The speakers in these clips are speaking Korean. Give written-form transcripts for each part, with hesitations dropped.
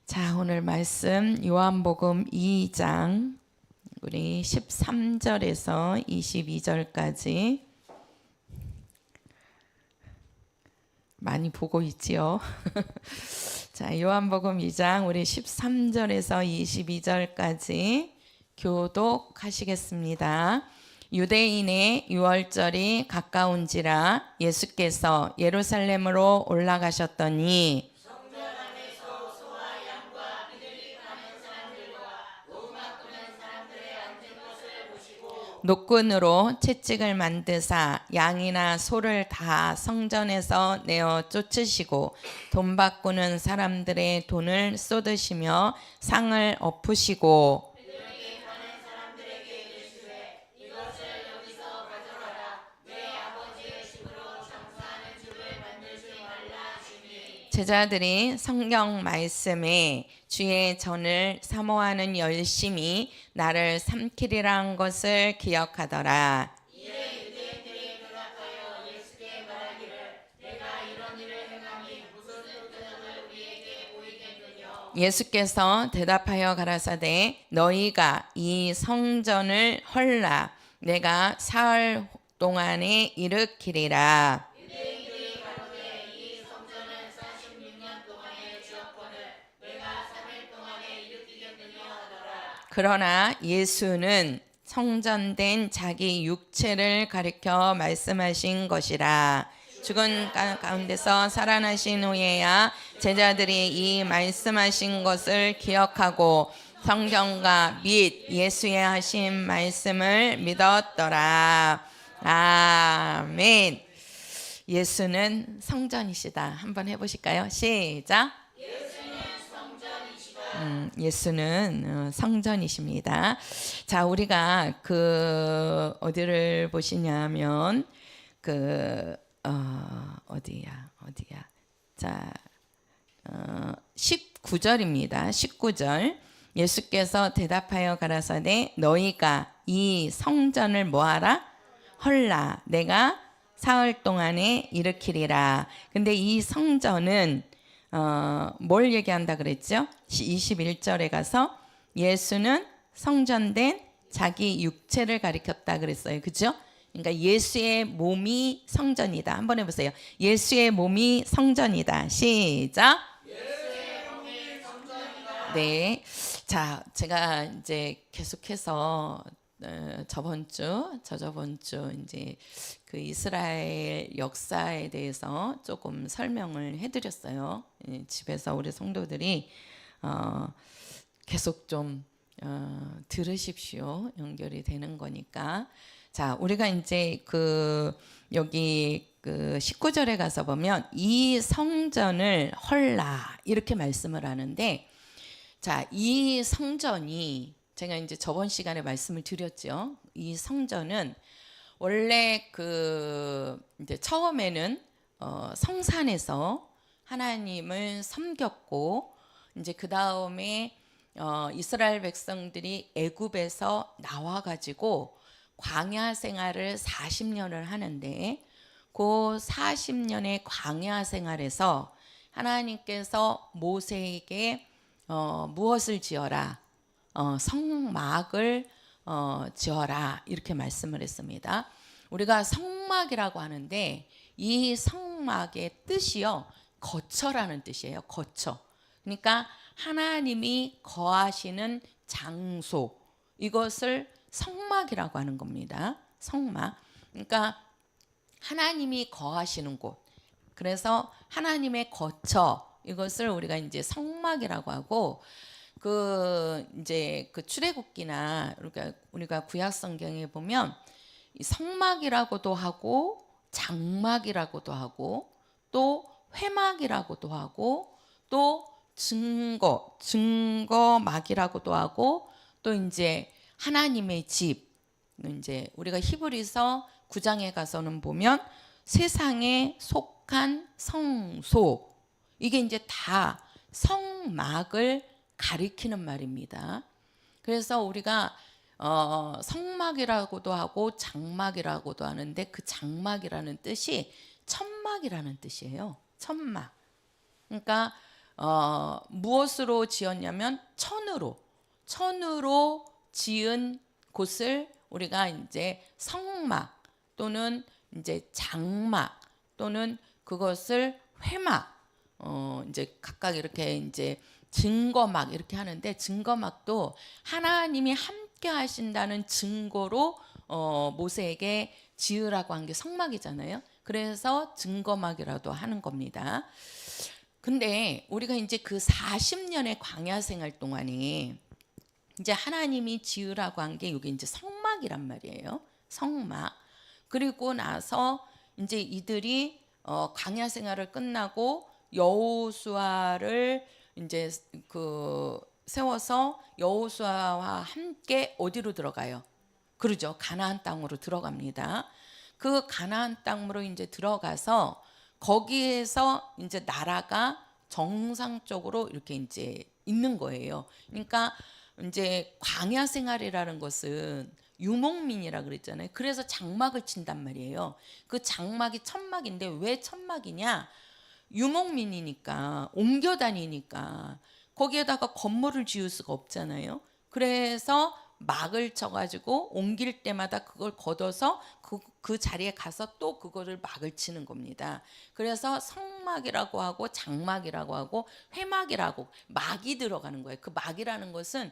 자, 오늘 말씀 요한복음 2장 우리 13절에서 22절까지 많이 보고 있지요. 자, 요한복음 2장 우리 13절에서 22절까지 교독하시겠습니다. 유대인의 유월절이 가까운지라 예수께서 예루살렘으로 올라가셨더니 노끈으로 채찍을 만드사 양이나 소를 다 성전에서 내어 쫓으시고 돈 바꾸는 사람들의 돈을 쏟으시며 상을 엎으시고 제자들이 성경 말씀에 주의 전을 사모하는 열심이 나를 삼키리란 것을 기억하더라. 이에 유대인들이 대답하여 예수께 말하기를 내가 이런 일을 행함이 무슨 표적을 우리에게 보이겠느냐. 예수께서 대답하여 가라사대 너희가 이 성전을 헐라 내가 사흘 동안에 일으키리라. 그러나 예수는 성전된 자기 육체를 가리켜 말씀하신 것이라. 죽은 가운데서 살아나신 후에야 제자들이 이 말씀하신 것을 기억하고 성경과 및 예수의 하신 말씀을 믿었더라. 아멘. 예수는 성전이시다. 한번 해보실까요? 시작. 예수는 성전이십니다. 자, 우리가 어디를 보시냐면 어디야? 자, 19절입니다. 19절. 예수께서 대답하여 가라사대 너희가 이 성전을 뭐하라? 헐라. 내가 사흘 동안에 일으키리라. 근데 이 성전은 뭘 얘기한다 그랬죠? 21절에 가서 예수는 성전된 자기 육체를 가리켰다 그랬어요. 그죠? 그러니까 예수의 몸이 성전이다. 한번 해보세요. 예수의 몸이 성전이다. 시작. 예수의 몸이 성전이다. 네. 자, 제가 이제 계속해서 저번 주 이제 그 이스라엘 역사에 대해서 조금 설명을 해드렸어요. 집에서 우리 성도들이 계속 좀 들으십시오. 연결이 되는 거니까. 자, 우리가 이제 여기 19절에 가서 보면 이 성전을 헐라 이렇게 말씀을 하는데, 자, 이 성전이 제가 이제 저번 시간에 말씀을 드렸죠. 이 성전은 원래 이제 처음에는 성산에서 하나님을 섬겼고, 이제 그 다음에 이스라엘 백성들이 애굽에서 나와가지고 광야 생활을 40년을 하는데, 그 40년의 광야 생활에서 하나님께서 모세에게 무엇을 지어라? 성막을 지어라 이렇게 말씀을 했습니다. 우리가 성막이라고 하는데 이 성막의 뜻이요 거처라는 뜻이에요. 거처. 그러니까 하나님이 거하시는 장소, 이것을 성막이라고 하는 겁니다. 성막. 그러니까 하나님이 거하시는 곳. 그래서 하나님의 거처, 이것을 우리가 이제 성막이라고 하고, 이제 출애굽기나 우리가 구약 성경에 보면 성막이라고도 하고 장막이라고도 하고 또 회막이라고도 하고 또 증거막이라고도 하고 또 이제 하나님의 집, 이제 우리가 히브리서 9장에 가서는 보면 세상에 속한 성소, 이게 이제 다 성막을 가리키는 말입니다. 그래서 우리가 성막이라고도 하고 장막이라고도 하는데, 그 장막이라는 뜻이 천막이라는 뜻이에요. 천막. 그러니까 무엇으로 지었냐면 천으로 지은 곳을 우리가 이제 성막 또는 이제 장막 또는 그것을 회막 이제 각각 이렇게 이제 증거막 이렇게 하는데, 증거막도 하나님이 함께 하신다는 증거로 모세에게 지으라고 한 게 성막이잖아요. 그래서 증거막이라도 하는 겁니다. 근데 우리가 이제 그 40년의 광야 생활 동안에 이제 하나님이 지으라고 한 게 이게 이제 성막이란 말이에요. 성막. 그리고 나서 이제 이들이 광야 생활을 끝나고 여호수아를 이제 그 세워서 여호수아와 함께 어디로 들어가요? 그러죠. 가나안 땅으로 들어갑니다. 그 가나안 땅으로 이제 들어가서 거기에서 이제 나라가 정상적으로 이렇게 이제 있는 거예요. 그러니까 이제 광야 생활이라는 것은 유목민이라 그랬잖아요. 그래서 장막을 친단 말이에요. 그 장막이 천막인데 왜 천막이냐? 유목민이니까 옮겨 다니니까 거기에다가 건물을 지을 수가 없잖아요. 그래서 막을 쳐가지고 옮길 때마다 그걸 걷어서 그 자리에 가서 또 그거를 막을 치는 겁니다. 그래서 성막이라고 하고 장막이라고 하고 회막이라고 막이 들어가는 거예요. 그 막이라는 것은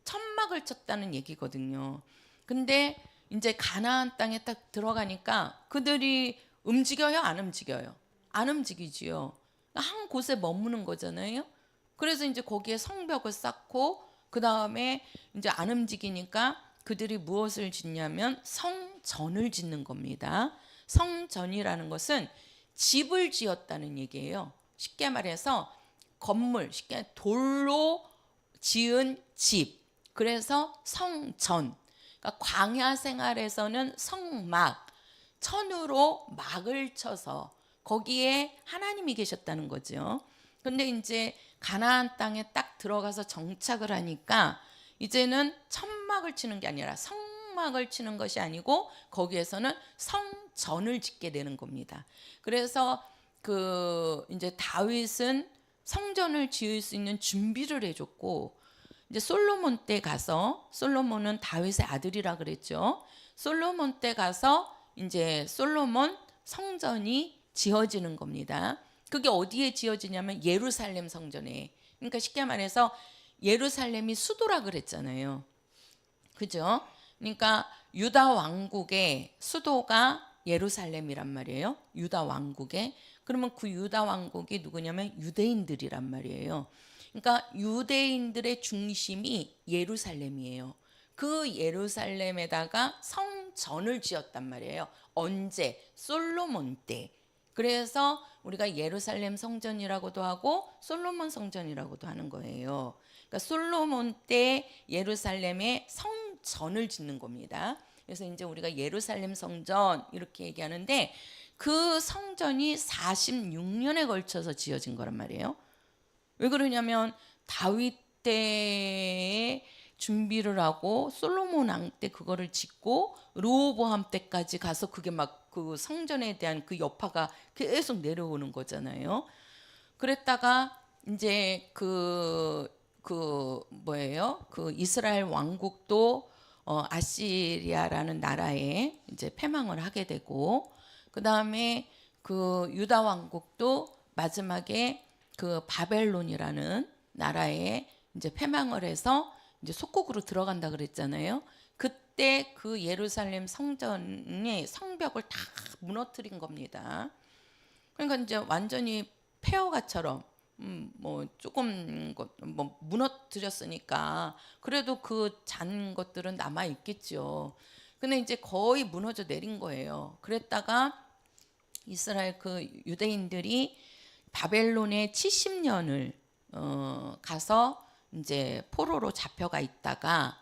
천막을 쳤다는 얘기거든요. 근데 이제 가나안 땅에 딱 들어가니까 그들이 움직여요? 안 움직여요? 안 움직이지요. 한 곳에 머무는 거잖아요. 그래서 이제 거기에 성벽을 쌓고 그 다음에 이제 안 움직이니까 그들이 무엇을 짓냐면 성전을 짓는 겁니다. 성전이라는 것은 집을 지었다는 얘기예요. 쉽게 말해서 건물, 쉽게 돌로 지은 집. 그래서 성전. 그러니까 광야 생활에서는 성막, 천으로 막을 쳐서 거기에 하나님이 계셨다는 거죠. 근데 이제 가나안 땅에 딱 들어가서 정착을 하니까 이제는 천막을 치는 게 아니라 성막을 치는 것이 아니고 거기에서는 성전을 짓게 되는 겁니다. 그래서 그 이제 다윗은 성전을 지을 수 있는 준비를 해줬고, 이제 솔로몬 때 가서, 솔로몬은 다윗의 아들이라 그랬죠. 솔로몬 때 가서 이제 솔로몬 성전이 지어지는 겁니다. 그게 어디에 지어지냐면 예루살렘 성전에. 그러니까 쉽게 말해서 예루살렘이 수도라 그랬잖아요. 그죠? 그러니까 유다 왕국의 수도가 예루살렘이란 말이에요. 유다 왕국의. 그러면 그 유다 왕국이 누구냐면 유대인들이란 말이에요. 그러니까 유대인들의 중심이 예루살렘이에요. 그 예루살렘에다가 성전을 지었단 말이에요. 언제? 솔로몬 때. 그래서 우리가 예루살렘 성전이라고도 하고 솔로몬 성전이라고도 하는 거예요. 그러니까 솔로몬 때 예루살렘에 성전을 짓는 겁니다. 그래서 이제 우리가 예루살렘 성전 이렇게 얘기하는데 그 성전이 46년에 걸쳐서 지어진 거란 말이에요. 왜 그러냐면 다윗 때에 준비를 하고 솔로몬 왕 때 그거를 짓고 르호보암 때까지 가서 그게 막 그 성전에 대한 그 여파가 계속 내려오는 거잖아요. 그랬다가 이제 그 뭐예요? 그 이스라엘 왕국도 아시리아라는 나라에 이제 패망을 하게 되고, 그 다음에 그 유다 왕국도 마지막에 그 바벨론이라는 나라에 이제 패망을 해서 이제 속국으로 들어간다 그랬잖아요. 그때 그 예루살렘 성전의 성벽을 다 무너뜨린 겁니다. 그러니까 이제 완전히 폐허가처럼 뭐 조금 뭐 무너뜨렸으니까 그래도 그 잔 것들은 남아 있겠죠. 근데 이제 거의 무너져 내린 거예요. 그랬다가 이스라엘 그 유대인들이 바벨론에 70년을 가서 이제 포로로 잡혀가 있다가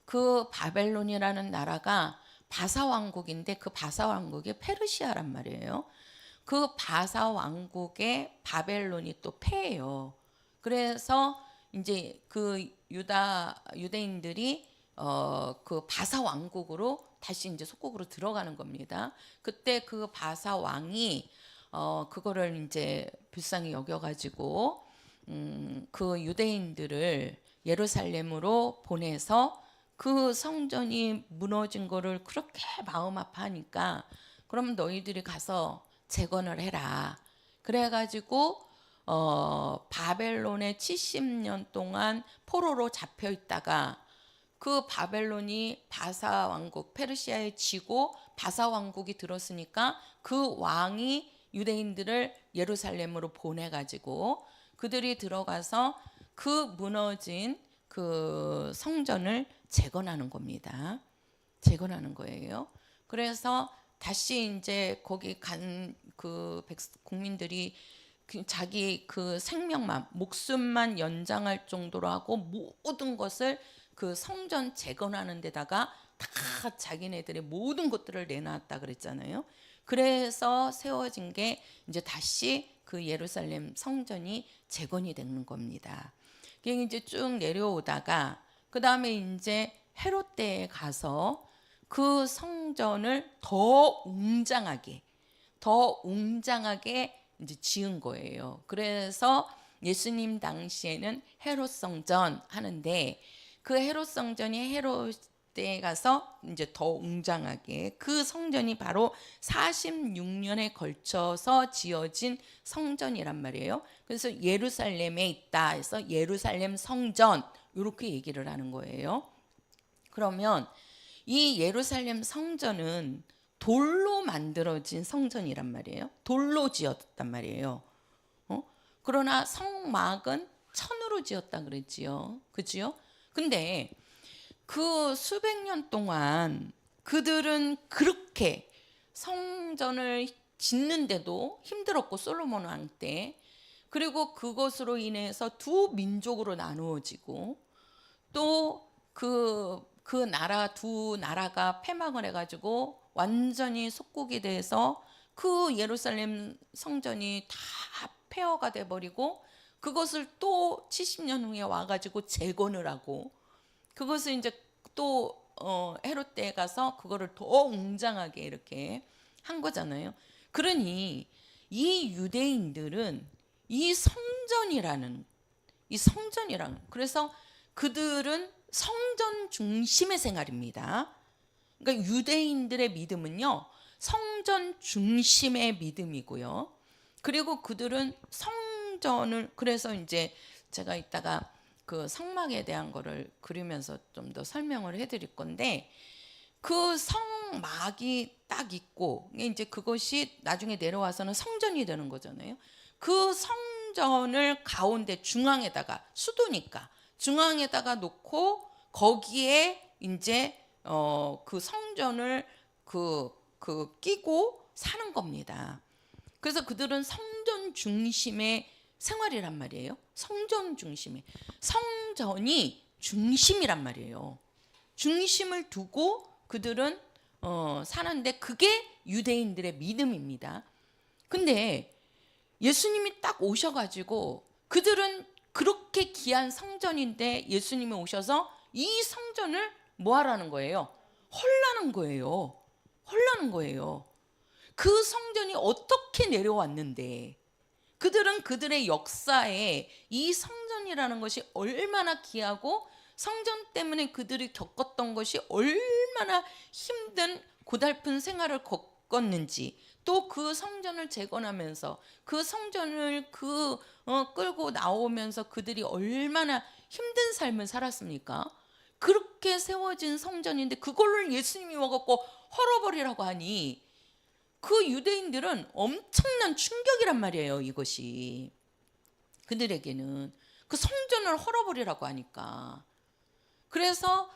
그 바벨론이라는 나라가 바사 왕국인데 그 바사 왕국이 페르시아란 말이에요. 그 바사 왕국의 바벨론이 또 패해요. 그래서 이제 그 유대인들이 그 바사 왕국으로 다시 이제 속국으로 들어가는 겁니다. 그때 그 바사 왕이 그거를 이제 불쌍히 여겨가지고 그 유대인들을 예루살렘으로 보내서 그 성전이 무너진 거를 그렇게 마음 아파하니까 그럼 너희들이 가서 재건을 해라. 그래가지고 바벨론에 70년 동안 포로로 잡혀 있다가 그 바벨론이 바사 왕국 페르시아에 지고 바사 왕국이 들었으니까 그 왕이 유대인들을 예루살렘으로 보내가지고 그들이 들어가서 그 무너진 그 성전을 재건하는 겁니다. 재건하는 거예요. 그래서 다시 이제 거기 간 그 국민들이 자기 그 생명만 목숨만 연장할 정도로 하고 모든 것을 그 성전 재건하는 데다가 다 자기네들의 모든 것들을 내놨다 그랬잖아요. 그래서 세워진 게 이제 다시 그 예루살렘 성전이 재건이 되는 겁니다. 그게 이제 쭉 내려오다가 그 다음에 이제 헤롯 때에 가서 그 성전을 더 웅장하게 이제 지은 거예요. 그래서 예수님 당시에는 헤롯 성전 하는데 그 헤롯 성전이 헤롯 때에 가서 이제 더 웅장하게 그 성전이 바로 46년에 걸쳐서 지어진 성전이란 말이에요. 그래서 예루살렘에 있다 해서 예루살렘 성전 이렇게 얘기를 하는 거예요. 그러면 이 예루살렘 성전은 돌로 만들어진 성전이란 말이에요. 돌로 지었단 말이에요. 그러나 성막은 천으로 지었다 그랬지요. 그지요? 근데 그 수백 년 동안 그들은 그렇게 성전을 짓는데도 힘들었고 솔로몬 왕 때 그리고 그것으로 인해서 두 민족으로 나누어지고 또 그 나라 두 나라가 패망을 해가지고 완전히 속국이 돼서 그 예루살렘 성전이 다 폐허가 돼버리고 그것을 또 70년 후에 와가지고 재건을 하고 그것을 이제 또 헤롯 때에 가서 그거를 더 웅장하게 이렇게 한 거잖아요. 그러니 이 유대인들은 이 성전이라는 그래서 그들은 성전 중심의 생활입니다. 그러니까 유대인들의 믿음은요 성전 중심의 믿음이고요. 그리고 그들은 성전을 그래서 이제 제가 이따가 그 성막에 대한 거를 그리면서 좀 더 설명을 해드릴 건데 그 성막이 딱 있고 이제 그것이 나중에 내려와서는 성전이 되는 거잖아요. 그 성전을 가운데 중앙에다가 수도니까 중앙에다가 놓고 거기에 이제 그 성전을 끼고 사는 겁니다. 그래서 그들은 성전 중심의 생활이란 말이에요. 성전 중심의 성전이 중심이란 말이에요. 중심을 두고 그들은 사는데 그게 유대인들의 믿음입니다. 근데 예수님이 딱 오셔가지고 그들은 그렇게 귀한 성전인데 예수님이 오셔서 이 성전을 뭐 하라는 거예요? 헐라는 거예요. 헐라는 거예요. 그 성전이 어떻게 내려왔는데 그들은 그들의 역사에 이 성전이라는 것이 얼마나 귀하고 성전 때문에 그들이 겪었던 것이 얼마나 힘든 고달픈 생활을 겪었는지 또 그 성전을 재건하면서 그 성전을 끌고 나오면서 그들이 얼마나 힘든 삶을 살았습니까? 그렇게 세워진 성전인데 그걸로 예수님이 와갖고 헐어버리라고 하니 그 유대인들은 엄청난 충격이란 말이에요. 이것이 그들에게는 그 성전을 헐어버리라고 하니까. 그래서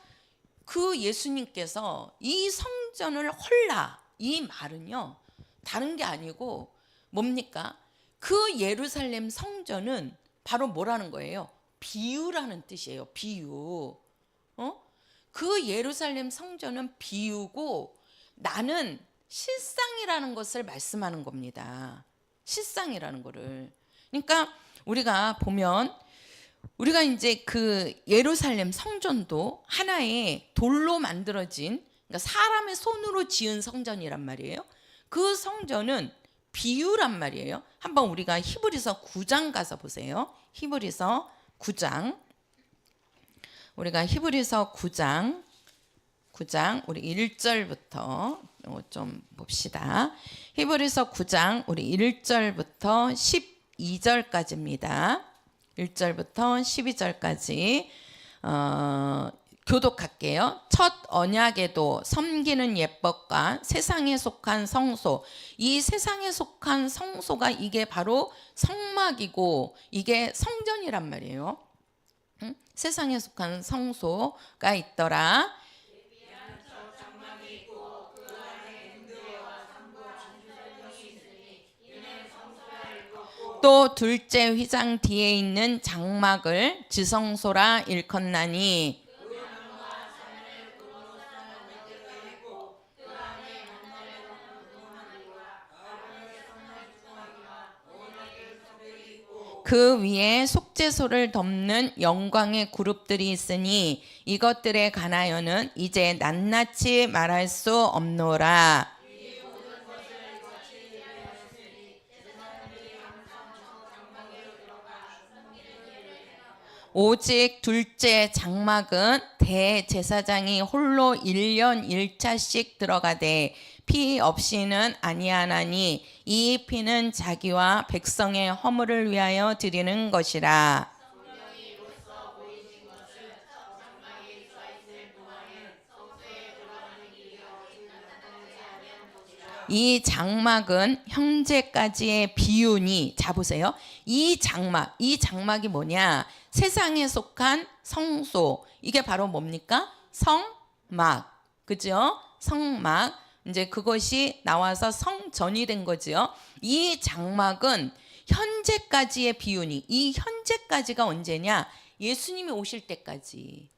그 예수님께서 이 성전을 헐라 이 말은요 다른 게 아니고 뭡니까? 그 예루살렘 성전은 바로 뭐라는 거예요? 비유라는 뜻이에요. 비유. 그 예루살렘 성전은 비유고 나는 실상이라는 것을 말씀하는 겁니다. 실상이라는 거를. 그러니까 우리가 보면 우리가 이제 그 예루살렘 성전도 하나의 돌로 만들어진 그러니까 사람의 손으로 지은 성전이란 말이에요. 그 성전은 비유란 말이에요. 한번 우리가 히브리서 9장 가서 보세요. 히브리서 9장. 우리가 히브리서 9장 우리 1절부터 좀 봅시다. 히브리서 9장 우리 1절부터 12절까지입니다. 1절부터 12절까지 교독할게요. 첫 언약에도 섬기는 예법과 세상에 속한 성소, 이 세상에 속한 성소가 이게 바로 성막이고 이게 성전이란 말이에요. 세상에 속한 성소가 있더라. 또 둘째 휘장 뒤에 있는 장막을 지성소라 일컫나니 그 위에 속죄소를 덮는 영광의 그룹들이 있으니 이것들에 관하여는 이제 낱낱이 말할 수 없노라. 오직 둘째 장막은 대제사장이 홀로 1년 1차씩 들어가되 피 없이는 아니하나니 이 피는 자기와 백성의 허물을 위하여 드리는 것이라. 이 장막은 형제까지의 비유니, 자 보세요. 이 장막이 뭐냐? 세상에 속한 성소. 이게 바로 뭡니까? 성막. 그죠? 성막. 이제 그것이 나와서 성전이 된 거죠. 이 장막은 현재까지의 비유니, 이 현재까지가 언제냐? 예수님이 오실 때까지.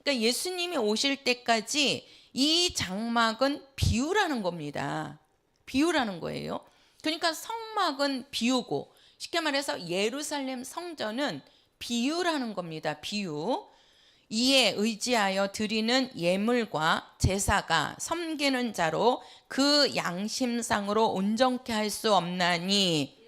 그러니까 예수님이 오실 때까지 이 장막은 비유라는 겁니다. 비유라는 거예요. 그러니까 성막은 비유고, 쉽게 말해서 예루살렘 성전은 비유라는 겁니다. 비유. 이에 의지하여 드리는 예물과 제사가 섬기는 자로 그 양심상으로 온전케 할 수 없나니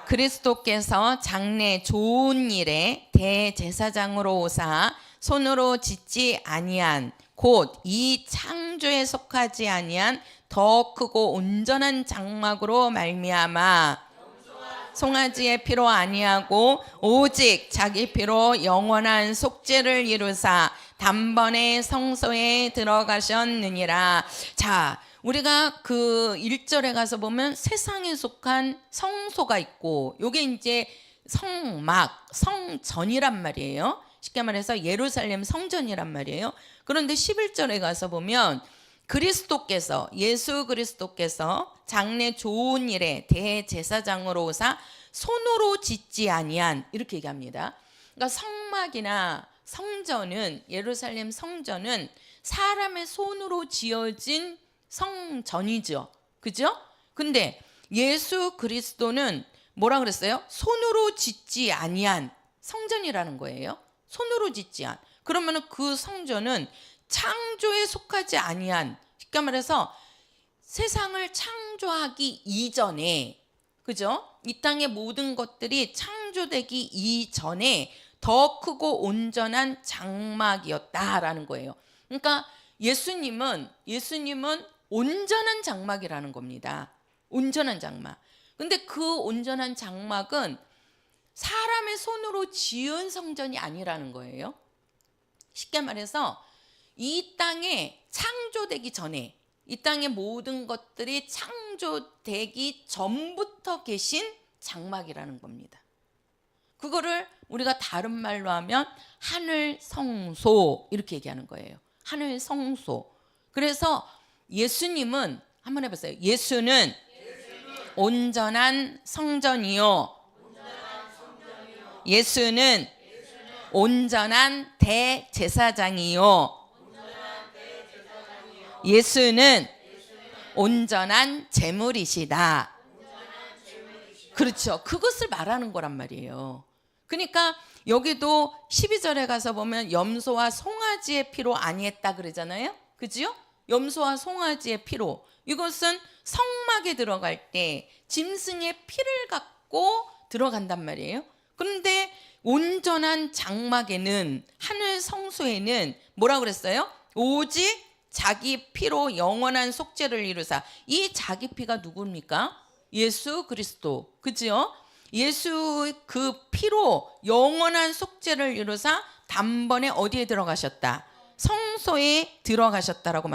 그리스도께서 장래 좋은 일에 대제사장으로 오사 손으로 짓지 아니한 곧 이 창조에 속하지 아니한 더 크고 온전한 장막으로 말미암아 송아지의 피로 아니하고 오직 자기 피로 영원한 속죄를 이루사 단번에 성소에 들어가셨느니라. 자, 우리가 그 1절에 가서 보면 세상에 속한 성소가 있고 요게 이제 성막, 성전이란 말이에요. 쉽게 말해서 예루살렘 성전이란 말이에요. 그런데 11절에 가서 보면 그리스도께서, 예수 그리스도께서 장래 좋은 일에 대제사장으로 오사 손으로 짓지 아니한, 이렇게 얘기합니다. 그러니까 성막이나 성전은, 예루살렘 성전은 사람의 손으로 지어진 성전이죠. 그죠? 근데 예수 그리스도는 뭐라 그랬어요? 손으로 짓지 아니한 성전이라는 거예요. 손으로 짓지 않. 그러면은 그 성전은 창조에 속하지 아니한, 쉽게 말해서 세상을 창조하기 이전에, 그죠? 이 땅의 모든 것들이 창조되기 이전에 더 크고 온전한 장막이었다라는 거예요. 그러니까 예수님은 온전한 장막이라는 겁니다. 온전한 장막. 근데 그 온전한 장막은 사람의 손으로 지은 성전이 아니라는 거예요. 쉽게 말해서 이 땅에 창조되기 전에, 이 땅의 모든 것들이 창조되기 전부터 계신 장막이라는 겁니다. 그거를 우리가 다른 말로 하면 하늘 성소, 이렇게 얘기하는 거예요. 하늘 성소. 그래서 예수님은, 한번 해보세요. 예수는 온전한 성전이요. 예수는 온전한 대제사장이요. 예수는 온전한 제물이시다. 그렇죠. 그것을 말하는 거란 말이에요. 그러니까 여기도 12절에 가서 보면 염소와 송아지의 피로 아니했다 그러잖아요. 그지요? 염소와 송아지의 피로. 이것은 성막에 들어갈 때 짐승의 피를 갖고 들어간단 말이에요. 그런데 온전한 장막에는, 하늘 성소에는 뭐라고 그랬어요? 오직 자기 피로 영원한 속죄를 이루사. 이 자기 피가 누굽니까? 예수 그리스도. 그죠? 예수 그 피로 영원한 속죄를 이루사 단번에 어디에 들어가셨다? 성소에 들어가셨다라고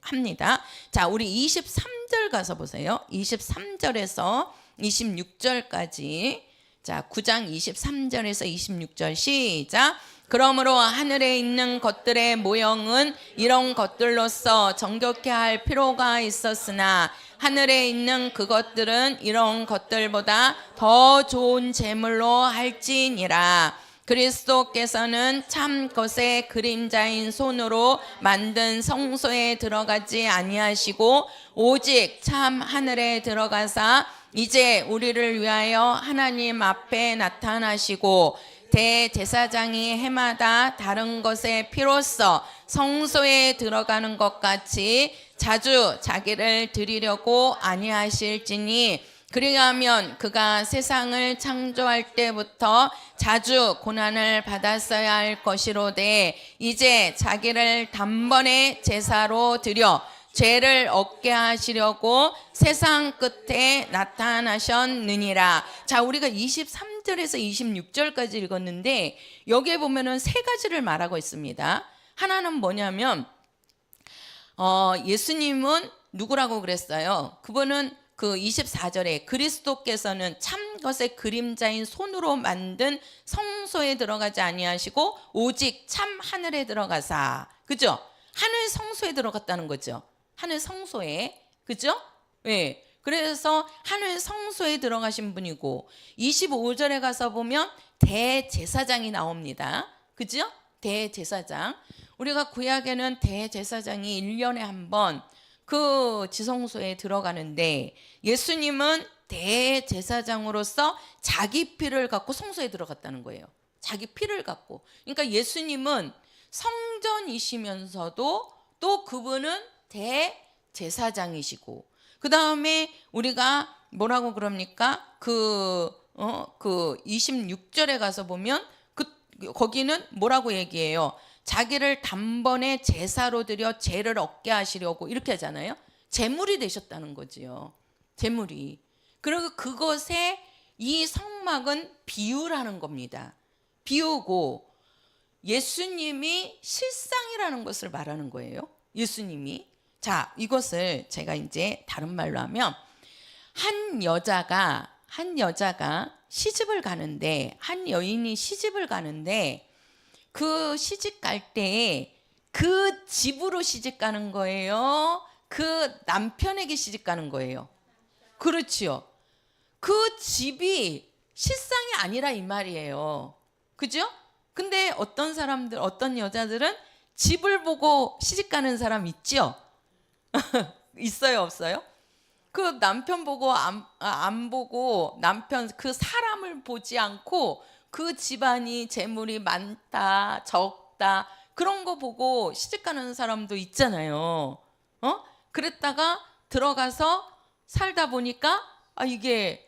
합니다. 자, 우리 23절 가서 보세요. 23절에서 26절까지. 자, 9장 23절에서 26절 시작. 그러므로 하늘에 있는 것들의 모형은 이런 것들로서 정결케 할 필요가 있었으나 하늘에 있는 그것들은 이런 것들보다 더 좋은 제물로 할지니라. 그리스도께서는 참 것의 그림자인 손으로 만든 성소에 들어가지 아니하시고 오직 참 하늘에 들어가사 이제 우리를 위하여 하나님 앞에 나타나시고 대제사장이 해마다 다른 것의 피로써 성소에 들어가는 것 같이 자주 자기를 드리려고 아니하실지니 그리하면 그가 세상을 창조할 때부터 자주 고난을 받았어야 할 것이로되 이제 자기를 단번에 제사로 드려 죄를 얻게 하시려고 세상 끝에 나타나셨느니라. 자, 우리가 23절에서 26절까지 읽었는데 여기에 보면은 세 가지를 말하고 있습니다. 하나는 뭐냐면 예수님은 누구라고 그랬어요? 그분은 그 24절에 그리스도께서는 참 것의 그림자인 손으로 만든 성소에 들어가지 아니하시고 오직 참 하늘에 들어가사. 그죠? 하늘 성소에 들어갔다는 거죠. 하늘 성소에. 그죠? 예. 그래서 하늘 성소에 들어가신 분이고 25절에 가서 보면 대제사장이 나옵니다. 그죠? 대제사장. 우리가 구약에는 대제사장이 1년에 한 번 그 지성소에 들어가는데 예수님은 대제사장으로서 자기 피를 갖고 성소에 들어갔다는 거예요. 자기 피를 갖고. 그러니까 예수님은 성전이시면서도 또 그분은 대제사장이시고 그 다음에 우리가 뭐라고 그럽니까? 그 26절에 가서 보면 거기는 뭐라고 얘기해요? 자기를 단번에 제사로 드려 죄를 얻게 하시려고 이렇게 하잖아요. 제물이 되셨다는 거지요. 제물이. 그리고 그것에 이 성막은 비유라는 겁니다. 비유고 예수님이 실상이라는 것을 말하는 거예요. 예수님이. 자, 이것을 제가 이제 다른 말로 하면 한 여자가 시집을 가는데 한 여인이 시집을 가는데 그 시집 갈 때에 그 집으로 시집 가는 거예요? 그 남편에게 시집 가는 거예요? 그렇지요. 그 집이 실상이 아니라 이 말이에요. 그죠? 근데 어떤 사람들, 어떤 여자들은 집을 보고 시집 가는 사람 있죠? 있어요, 없어요? 그 남편 보고 안 보고 남편 그 사람을 보지 않고 그 집안이 재물이 많다, 적다 그런 거 보고 시집 가는 사람도 있잖아요. 그랬다가 들어가서 살다 보니까 이게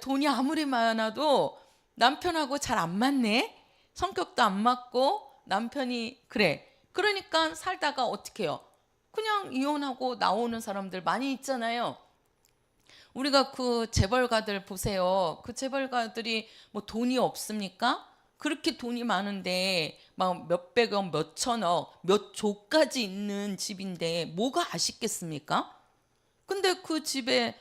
돈이 아무리 많아도 남편하고 잘 안 맞네. 성격도 안 맞고 남편이 그래. 그러니까 살다가 어떻게 해요? 그냥 이혼하고 나오는 사람들 많이 있잖아요. 우리가 그 재벌가들 보세요. 그 재벌가들이 뭐 돈이 없습니까? 그렇게 돈이 많은데 막 몇백억, 몇천억, 몇 조까지 있는 집인데 뭐가 아쉽겠습니까? 근데 그 집에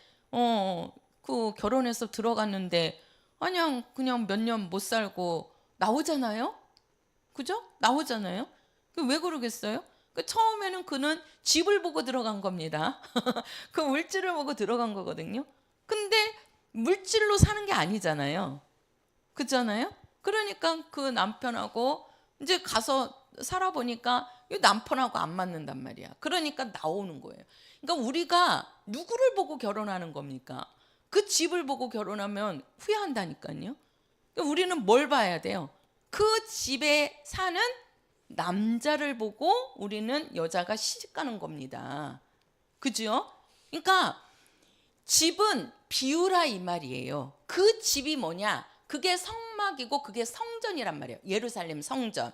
그 결혼해서 들어갔는데 그냥 몇 년 못 살고 나오잖아요. 그죠? 나오잖아요. 왜 그러겠어요? 처음에는 그는 집을 보고 들어간 겁니다. 그 물질을 보고 들어간 거거든요. 근데 물질로 사는 게 아니잖아요. 그렇잖아요? 그러니까 그 남편하고 이제 가서 살아보니까 이 남편하고 안 맞는단 말이야. 그러니까 나오는 거예요. 그러니까 우리가 누구를 보고 결혼하는 겁니까? 그 집을 보고 결혼하면 후회한다니까요. 그러니까 우리는 뭘 봐야 돼요? 그 집에 사는 남자를 보고 우리는 여자가 시집가는 겁니다. 그죠? 그러니까 집은 비유라 이 말이에요. 그 집이 뭐냐? 그게 성막이고 그게 성전이란 말이에요. 예루살렘 성전.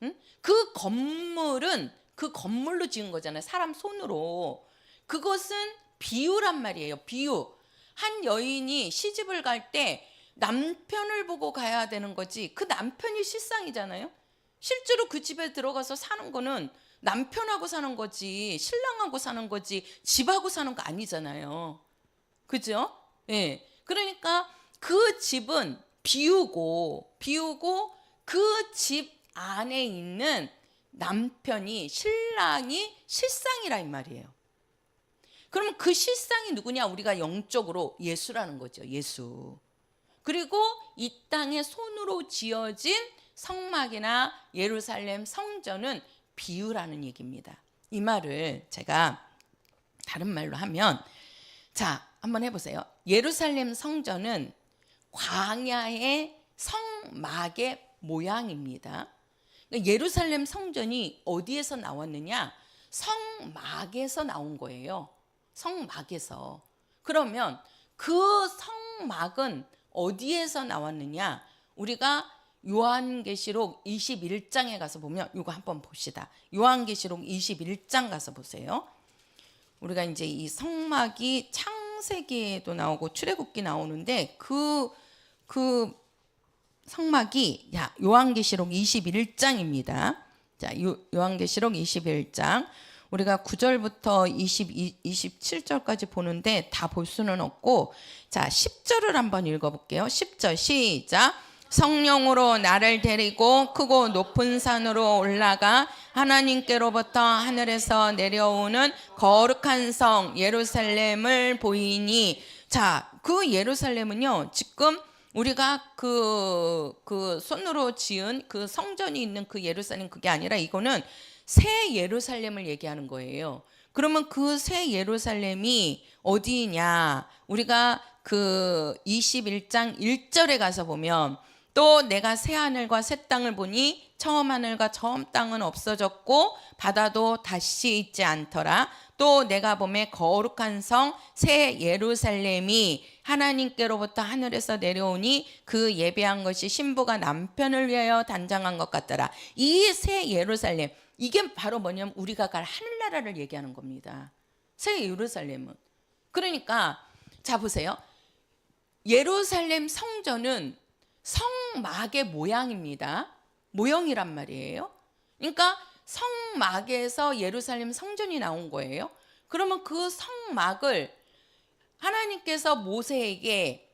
응? 그 건물은 그 건물로 지은 거잖아요. 사람 손으로. 그것은 비유란 말이에요. 비유. 한 여인이 시집을 갈 때 남편을 보고 가야 되는 거지. 그 남편이 실상이잖아요. 실제로 그 집에 들어가서 사는 거는 남편하고 사는 거지, 신랑하고 사는 거지, 집하고 사는 거 아니잖아요. 그죠? 예. 그러니까 그 집은 비우고 그 집 안에 있는 남편이, 신랑이 실상이라 이 말이에요. 그러면 그 실상이 누구냐? 우리가 영적으로 예수라는 거죠. 예수. 그리고 이 땅에 손으로 지어진 성막이나 예루살렘 성전은 비유라는 얘기입니다. 이 말을 제가 다른 말로 하면, 자, 한번 해보세요. 예루살렘 성전은 광야의 성막의 모양입니다. 예루살렘 성전이 어디에서 나왔느냐? 성막에서 나온 거예요. 성막에서. 그러면 그 성막은 어디에서 나왔느냐? 우리가 요한계시록 21장에 가서 보면, 이거 한번 봅시다. 요한계시록 21장 가서 보세요. 우리가 이제 이 성막이 창세기에도 나오고 출애굽기 나오는데 그 성막이 요한계시록 21장입니다. 자, 요한계시록 21장. 우리가 9절부터 27절까지 보는데 다 볼 수는 없고, 자, 10절을 한번 읽어볼게요. 10절 시작. 성령으로 나를 데리고 크고 높은 산으로 올라가 하나님께로부터 하늘에서 내려오는 거룩한 성 예루살렘을 보이니, 자, 그 예루살렘은요, 지금 우리가 그 손으로 지은 그 성전이 있는 그 예루살렘, 그게 아니라 이거는 새 예루살렘을 얘기하는 거예요. 그러면 그 새 예루살렘이 어디냐? 우리가 그 21장 1절에 가서 보면, 또 내가 새 하늘과 새 땅을 보니 처음 하늘과 처음 땅은 없어졌고 바다도 다시 있지 않더라. 또 내가 보매 거룩한 성 새 예루살렘이 하나님께로부터 하늘에서 내려오니 그 예배한 것이 신부가 남편을 위하여 단장한 것 같더라. 이 새 예루살렘, 이게 바로 뭐냐면 우리가 갈 하늘나라를 얘기하는 겁니다. 새 예루살렘은. 그러니까 자 보세요. 예루살렘 성전은 성막의 모양입니다. 모형이란 말이에요. 그러니까 성막에서 예루살렘 성전이 나온 거예요. 그러면 그 성막을 하나님께서 모세에게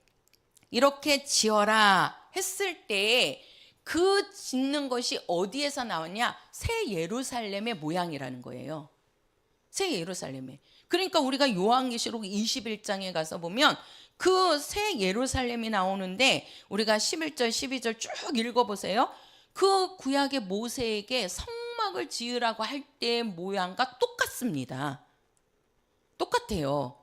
이렇게 지어라 했을 때에 그 짓는 것이 어디에서 나왔냐? 새 예루살렘의 모양이라는 거예요. 새 예루살렘에. 그러니까 우리가 요한계시록 21장에 가서 보면 그 새 예루살렘이 나오는데, 우리가 11절 12절 쭉 읽어보세요. 그 구약의 모세에게 성막을 지으라고 할 때의 모양과 똑같습니다. 똑같아요.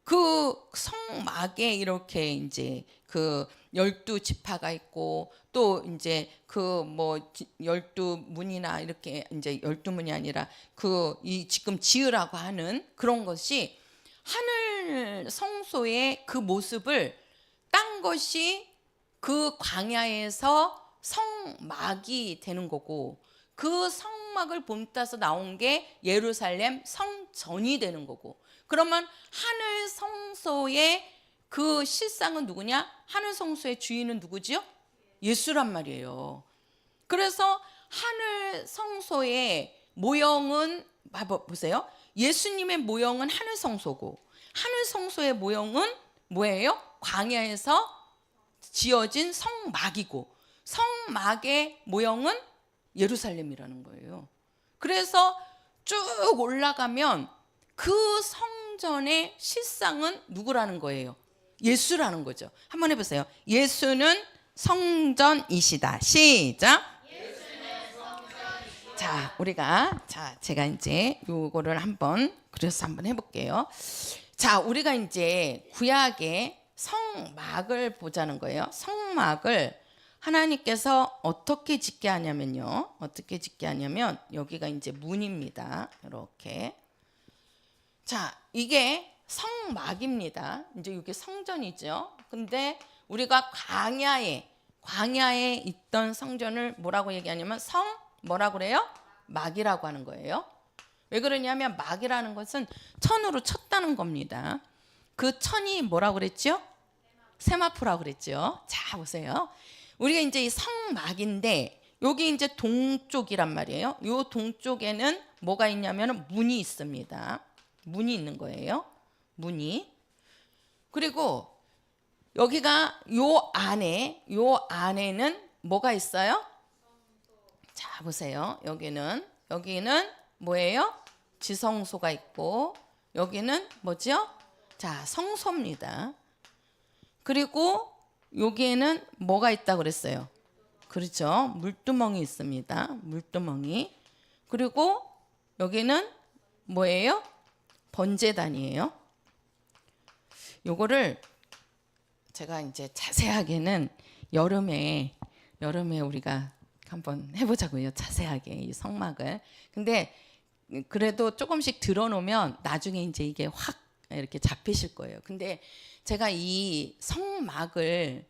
그 성막에 이렇게 이제 그 12지파가 있고, 또 이제 그 뭐 12문이나 이렇게 이제 12문이 아니라 그 이 지금 지으라고 하는 그런 것이 하늘 성소의 그 모습을 딴 것이 그 광야에서 성막이 되는 거고, 그 성막을 본따서 나온 게 예루살렘 성전이 되는 거고, 그러면 하늘 성소의 그 실상은 누구냐? 하늘 성소의 주인은 누구지요? 예수란 말이에요. 그래서 하늘 성소의 모형은 보세요. 예수님의 모형은 하늘 성소고, 하늘 성소의 모형은 뭐예요? 광야에서 지어진 성막이고, 성막의 모형은 예루살렘이라는 거예요. 그래서 쭉 올라가면 그 성전의 실상은 누구라는 거예요? 예수라는 거죠. 한번 해보세요. 예수는 성전이시다. 시작. 자, 우리가 제가 이제 요거를 한번 그래서 한번 해볼게요. 자, 우리가 이제 구약의 성막을 보자는 거예요. 성막을 하나님께서 어떻게 짓게 하냐면요. 어떻게 짓게 하냐면 여기가 이제 문입니다. 이렇게. 자, 이게 성막입니다. 이제 이게 성전이죠. 근데 우리가 광야에 있던 성전을 뭐라고 얘기하냐면 뭐라고 그래요? 막이라고 하는 거예요. 왜 그러냐면 막이라는 것은 천으로 쳤다는 겁니다. 그 천이 뭐라고 그랬죠? 세마포라고 그랬죠. 자, 보세요. 우리가 이제 이 성막인데 여기 이제 동쪽이란 말이에요. 요 동쪽에는 뭐가 있냐면 문이 있습니다. 문이 있는 거예요. 문이. 그리고 여기가 요 안에는 뭐가 있어요? 자, 보세요. 여기는 뭐예요? 지성소가 있고 여기는 뭐죠? 자, 성소입니다. 그리고 여기에는 뭐가 있다고 그랬어요? 그렇죠. 물두멍이 있습니다. 물두멍이. 그리고 여기는 뭐예요? 번제단이에요. 요거를 제가 이제 자세하게는 여름에 우리가 한번 해보자고요. 자세하게 이 성막을. 근데 그래도 조금씩 들어놓으면 나중에 이제 이게 확 이렇게 잡히실 거예요. 근데 제가 이 성막을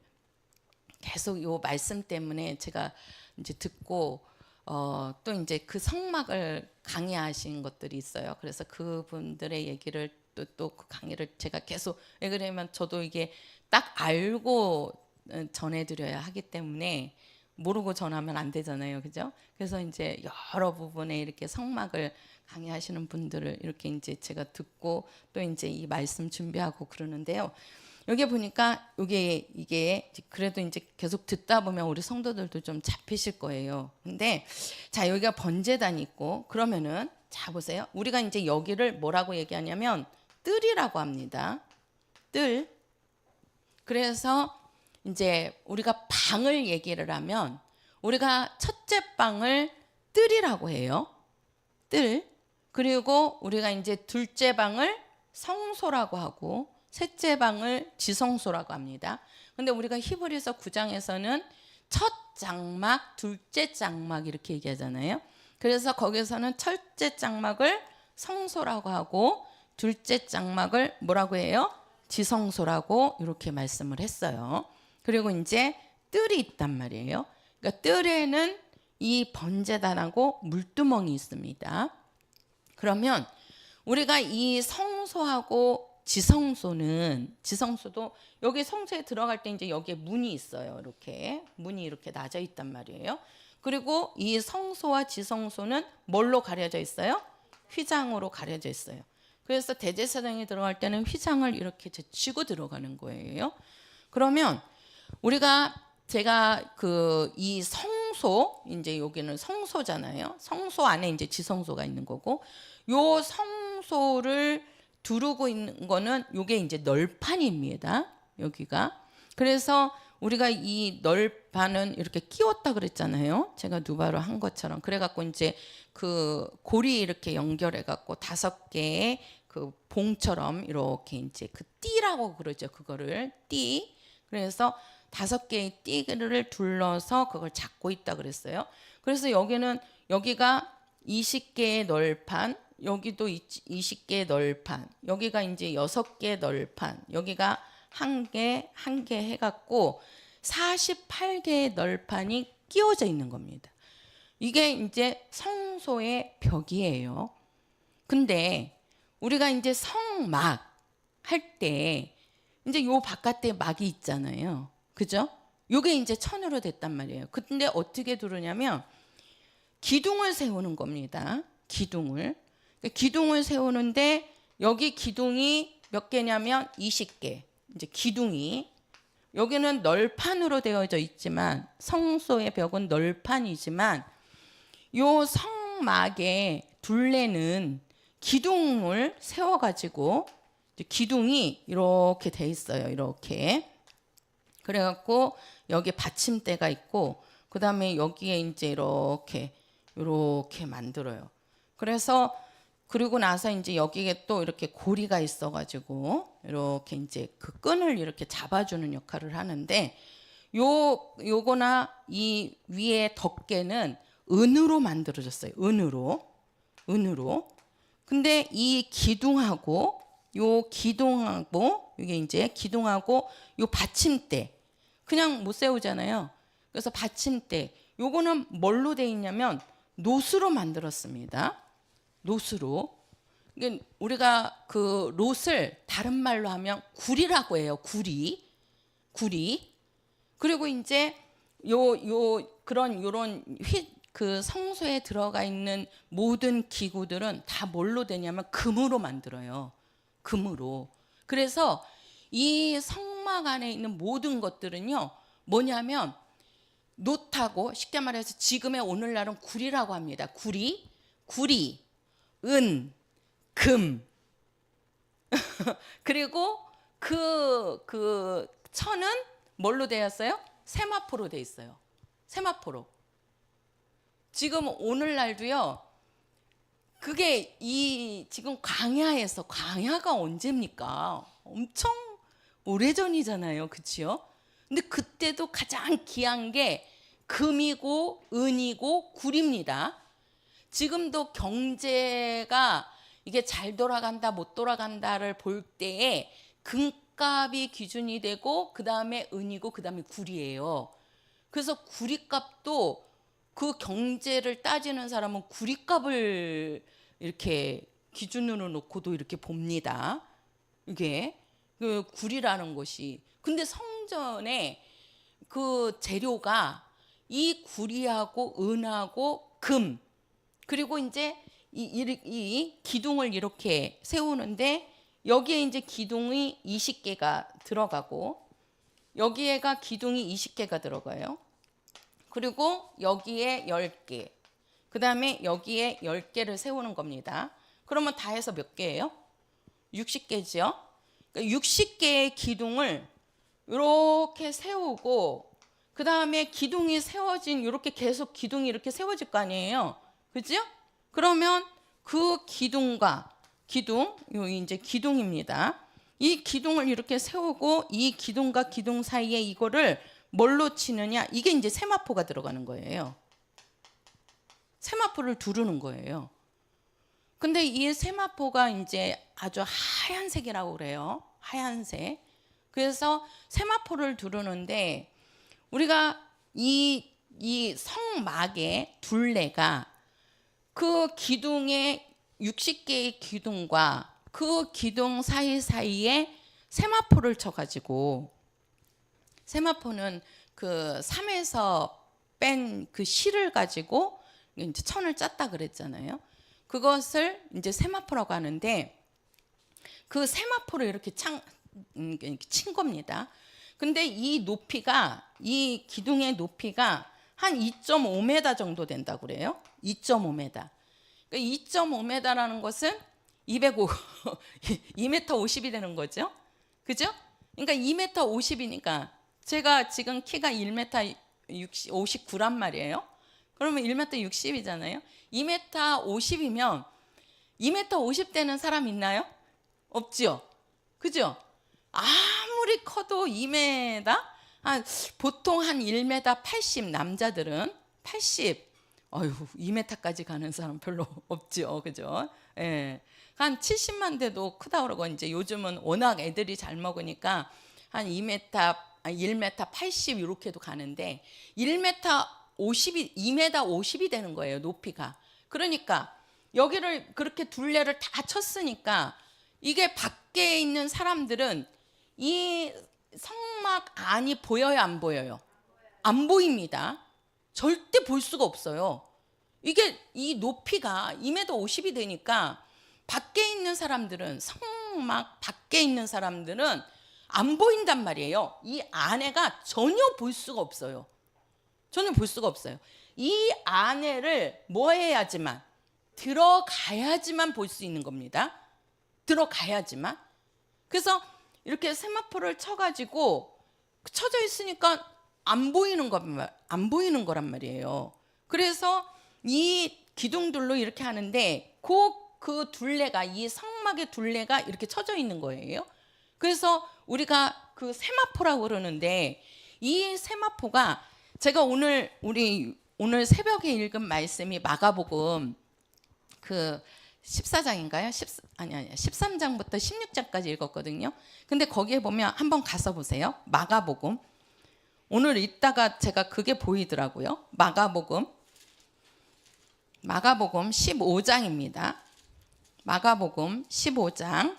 계속 요 말씀 때문에 제가 이제 듣고 또 이제 그 성막을 강의하신 것들이 있어요. 그래서 그분들의 얘기를 또 그 강의를 제가 계속, 왜 그러냐면 저도 이게 딱 알고 전해드려야 하기 때문에 모르고 전하면 안 되잖아요, 그죠? 그래서 이제 여러 부분에 이렇게 성막을 강의하시는 분들을 이렇게 이제 제가 듣고 또 이제 이 말씀 준비하고 그러는데요. 여기 보니까 이게 그래도 이제 계속 듣다 보면 우리 성도들도 좀 잡히실 거예요. 근데 자, 여기가 번제단이 있고 그러면은 자, 보세요. 우리가 이제 여기를 뭐라고 얘기하냐면 뜰이라고 합니다. 뜰. 그래서 이제 우리가 방을 얘기를 하면 우리가 첫째 방을 뜰이라고 해요. 뜰. 그리고 우리가 이제 둘째 방을 성소라고 하고 셋째 방을 지성소라고 합니다. 근데 우리가 히브리서 9장에서는 첫 장막, 둘째 장막 이렇게 얘기하잖아요. 그래서 거기서는 첫째 장막을 성소라고 하고 둘째 장막을 뭐라고 해요? 지성소라고 이렇게 말씀을 했어요. 그리고 이제 뜰이 있단 말이에요. 그러니까 뜰에는 이 번제단하고 물두멍이 있습니다. 그러면 우리가 이 성소하고 지성소도 여기 성소에 들어갈 때 이제 여기에 문이 있어요. 이렇게 문이 이렇게 나져 있단 말이에요. 그리고 이 성소와 지성소는 뭘로 가려져 있어요? 휘장으로 가려져 있어요. 그래서 대제사장이 들어갈 때는 휘장을 이렇게 제치고 들어가는 거예요. 그러면 제가 이 성소, 이제 여기는 성소잖아요. 성소 안에 이제 지성소가 있는 거고, 요 성소를 두르고 있는 거는 요게 이제 널판입니다. 여기가. 그래서 우리가 이 널판은 이렇게 끼웠다 그랬잖아요. 제가 누바로 한 것처럼. 그래갖고 이제 그 고리 이렇게 연결해갖고 5개의 그 봉처럼 이렇게 이제 그 띠라고 그러죠. 그거를 띠. 그래서 5개의 띠를 둘러서 그걸 잡고 있다 그랬어요. 그래서 여기가 20개의 널판, 여기도 20개의 널판, 여기가 이제 6개의 널판, 여기가 한 개 해갖고 48개의 널판이 끼워져 있는 겁니다. 이게 이제 성소의 벽이에요. 근데 우리가 이제 성막 할 때 이제 요 바깥에 막이 있잖아요. 그죠? 요게 이제 천으로 됐단 말이에요. 근데 어떻게 두르냐면 기둥을 세우는 겁니다. 기둥을 세우는데 여기 기둥이 몇 개냐면 20개. 이제 기둥이 여기는 널판으로 되어져 있지만 성소의 벽은 널판이지만 요 성막의 둘레는 기둥을 세워가지고 기둥이 이렇게 돼 있어요. 이렇게. 그래갖고 여기 받침대가 있고 그 다음에 여기에 이제 이렇게 만들어요. 그래서 그리고 나서 이제 여기에 또 이렇게 고리가 있어가지고 이렇게 이제 그 끈을 이렇게 잡아주는 역할을 하는데 요거나 이 위에 덮개는 은으로 만들어졌어요. 은으로. 근데 이 기둥하고 이게 이제 기둥하고 요 받침대 그냥 못 세우잖아요. 그래서 받침대 요거는 뭘로 돼 있냐면 놋으로 만들었습니다. 놋으로. 이게 우리가 그 놋을 다른 말로 하면 구리라고 해요. 구리. 그리고 이제 그런 요런 그 성소에 들어가 있는 모든 기구들은 다 뭘로 되냐면 금으로 만들어요. 금으로. 그래서 이 성막 안에 있는 모든 것들은요, 뭐냐면 놋하고 쉽게 말해서 지금의 오늘날은 구리라고 합니다. 구리, 은, 금. 그리고 그 천은 뭘로 되었어요? 세마포로 돼 있어요. 세마포로. 지금 오늘날도요. 그게 지금 광야가 언제입니까? 엄청 오래전이잖아요. 그치요? 근데 그때도 가장 귀한 게 금이고 은이고 구리입니다. 지금도 경제가 이게 잘 돌아간다 못 돌아간다를 볼 때에 금값이 기준이 되고 그 다음에 은이고 그 다음에 구리예요. 그래서 구리값도 그 경제를 따지는 사람은 구리값을 이렇게 기준으로 놓고도 이렇게 봅니다. 이게 그 구리라는 것이. 근데 성전에 그 재료가 이 구리하고 은하고 금 그리고 이제 이 기둥을 이렇게 세우는데 여기에 이제 기둥이 20개가 들어가고 여기에가 기둥이 20개가 들어가요. 그리고 여기에 10개. 그 다음에 여기에 10개를 세우는 겁니다. 그러면 다 해서 몇 개예요? 60개죠. 그러니까 60개의 기둥을 이렇게 세우고 그 다음에 기둥이 세워진 이렇게 계속 기둥이 이렇게 세워질 거 아니에요. 그죠? 그러면 그 요 이제 기둥입니다. 이 기둥을 이렇게 세우고 이 기둥과 기둥 사이에 이거를 뭘로 치느냐? 이게 이제 세마포가 들어가는 거예요. 세마포를 두르는 거예요. 근데 이 세마포가 이제 아주 하얀색이라고 그래요. 하얀색. 그래서 세마포를 두르는데 우리가 이 성막의 둘레가 그 기둥의 60개의 기둥과 그 기둥 사이사이에 세마포를 쳐가지고 세마포는 그 삼에서 뺀 그 실을 가지고 이제 천을 짰다 그랬잖아요. 그것을 이제 세마포라고 하는데 그 세마포를 이렇게 친 겁니다. 근데 이 기둥의 높이가 한 2.5m 정도 된다고 그래요. 2.5m. 그러니까 2.5m라는 것은 2m 50이 되는 거죠. 그죠? 그러니까 2m 50이니까 제가 지금 키가 1m 59란 말이에요. 그러면 1m 60이잖아요. 2m 50이면 2m 50 되는 사람 있나요? 없죠. 그죠? 아무리 커도 2m, 보통 한 1m 80 남자들은 80. 2m까지 가는 사람 별로 없죠. 그죠? 예. 한 70만 돼도 크다 그러고 이제 요즘은 워낙 애들이 잘 먹으니까 한 1m 80 이렇게도 가는데 1m 50이 2m 50이 되는 거예요. 높이가. 그러니까 여기를 그렇게 둘레를 다 쳤으니까 이게 밖에 있는 사람들은 이 성막 안이 보여요, 안 보여요? 안 보입니다. 절대 볼 수가 없어요. 이게 이 높이가 2m 50이 되니까 밖에 있는 사람들은 성막 밖에 있는 사람들은 안 보인단 말이에요. 이 안에가 전혀 볼 수가 없어요. 전혀 볼 수가 없어요. 이 안에를 뭐 해야지만 들어가야지만 볼 수 있는 겁니다. 들어가야지만. 그래서 이렇게 세마포를 쳐가지고 쳐져 있으니까 안 보이는 거란 말이에요. 그래서 이 기둥들로 이렇게 하는데 그 둘레가 이 성막의 둘레가 이렇게 쳐져 있는 거예요. 그래서 우리가 그 세마포라고 그러는데 이 세마포가 제가 오늘 새벽에 읽은 말씀이 마가복음 그 14장인가요? 13장부터 16장까지 읽었거든요. 근데 거기에 보면 한번 가서 보세요. 마가복음. 오늘 읽다가 제가 그게 보이더라고요. 마가복음 15장입니다. 마가복음 15장.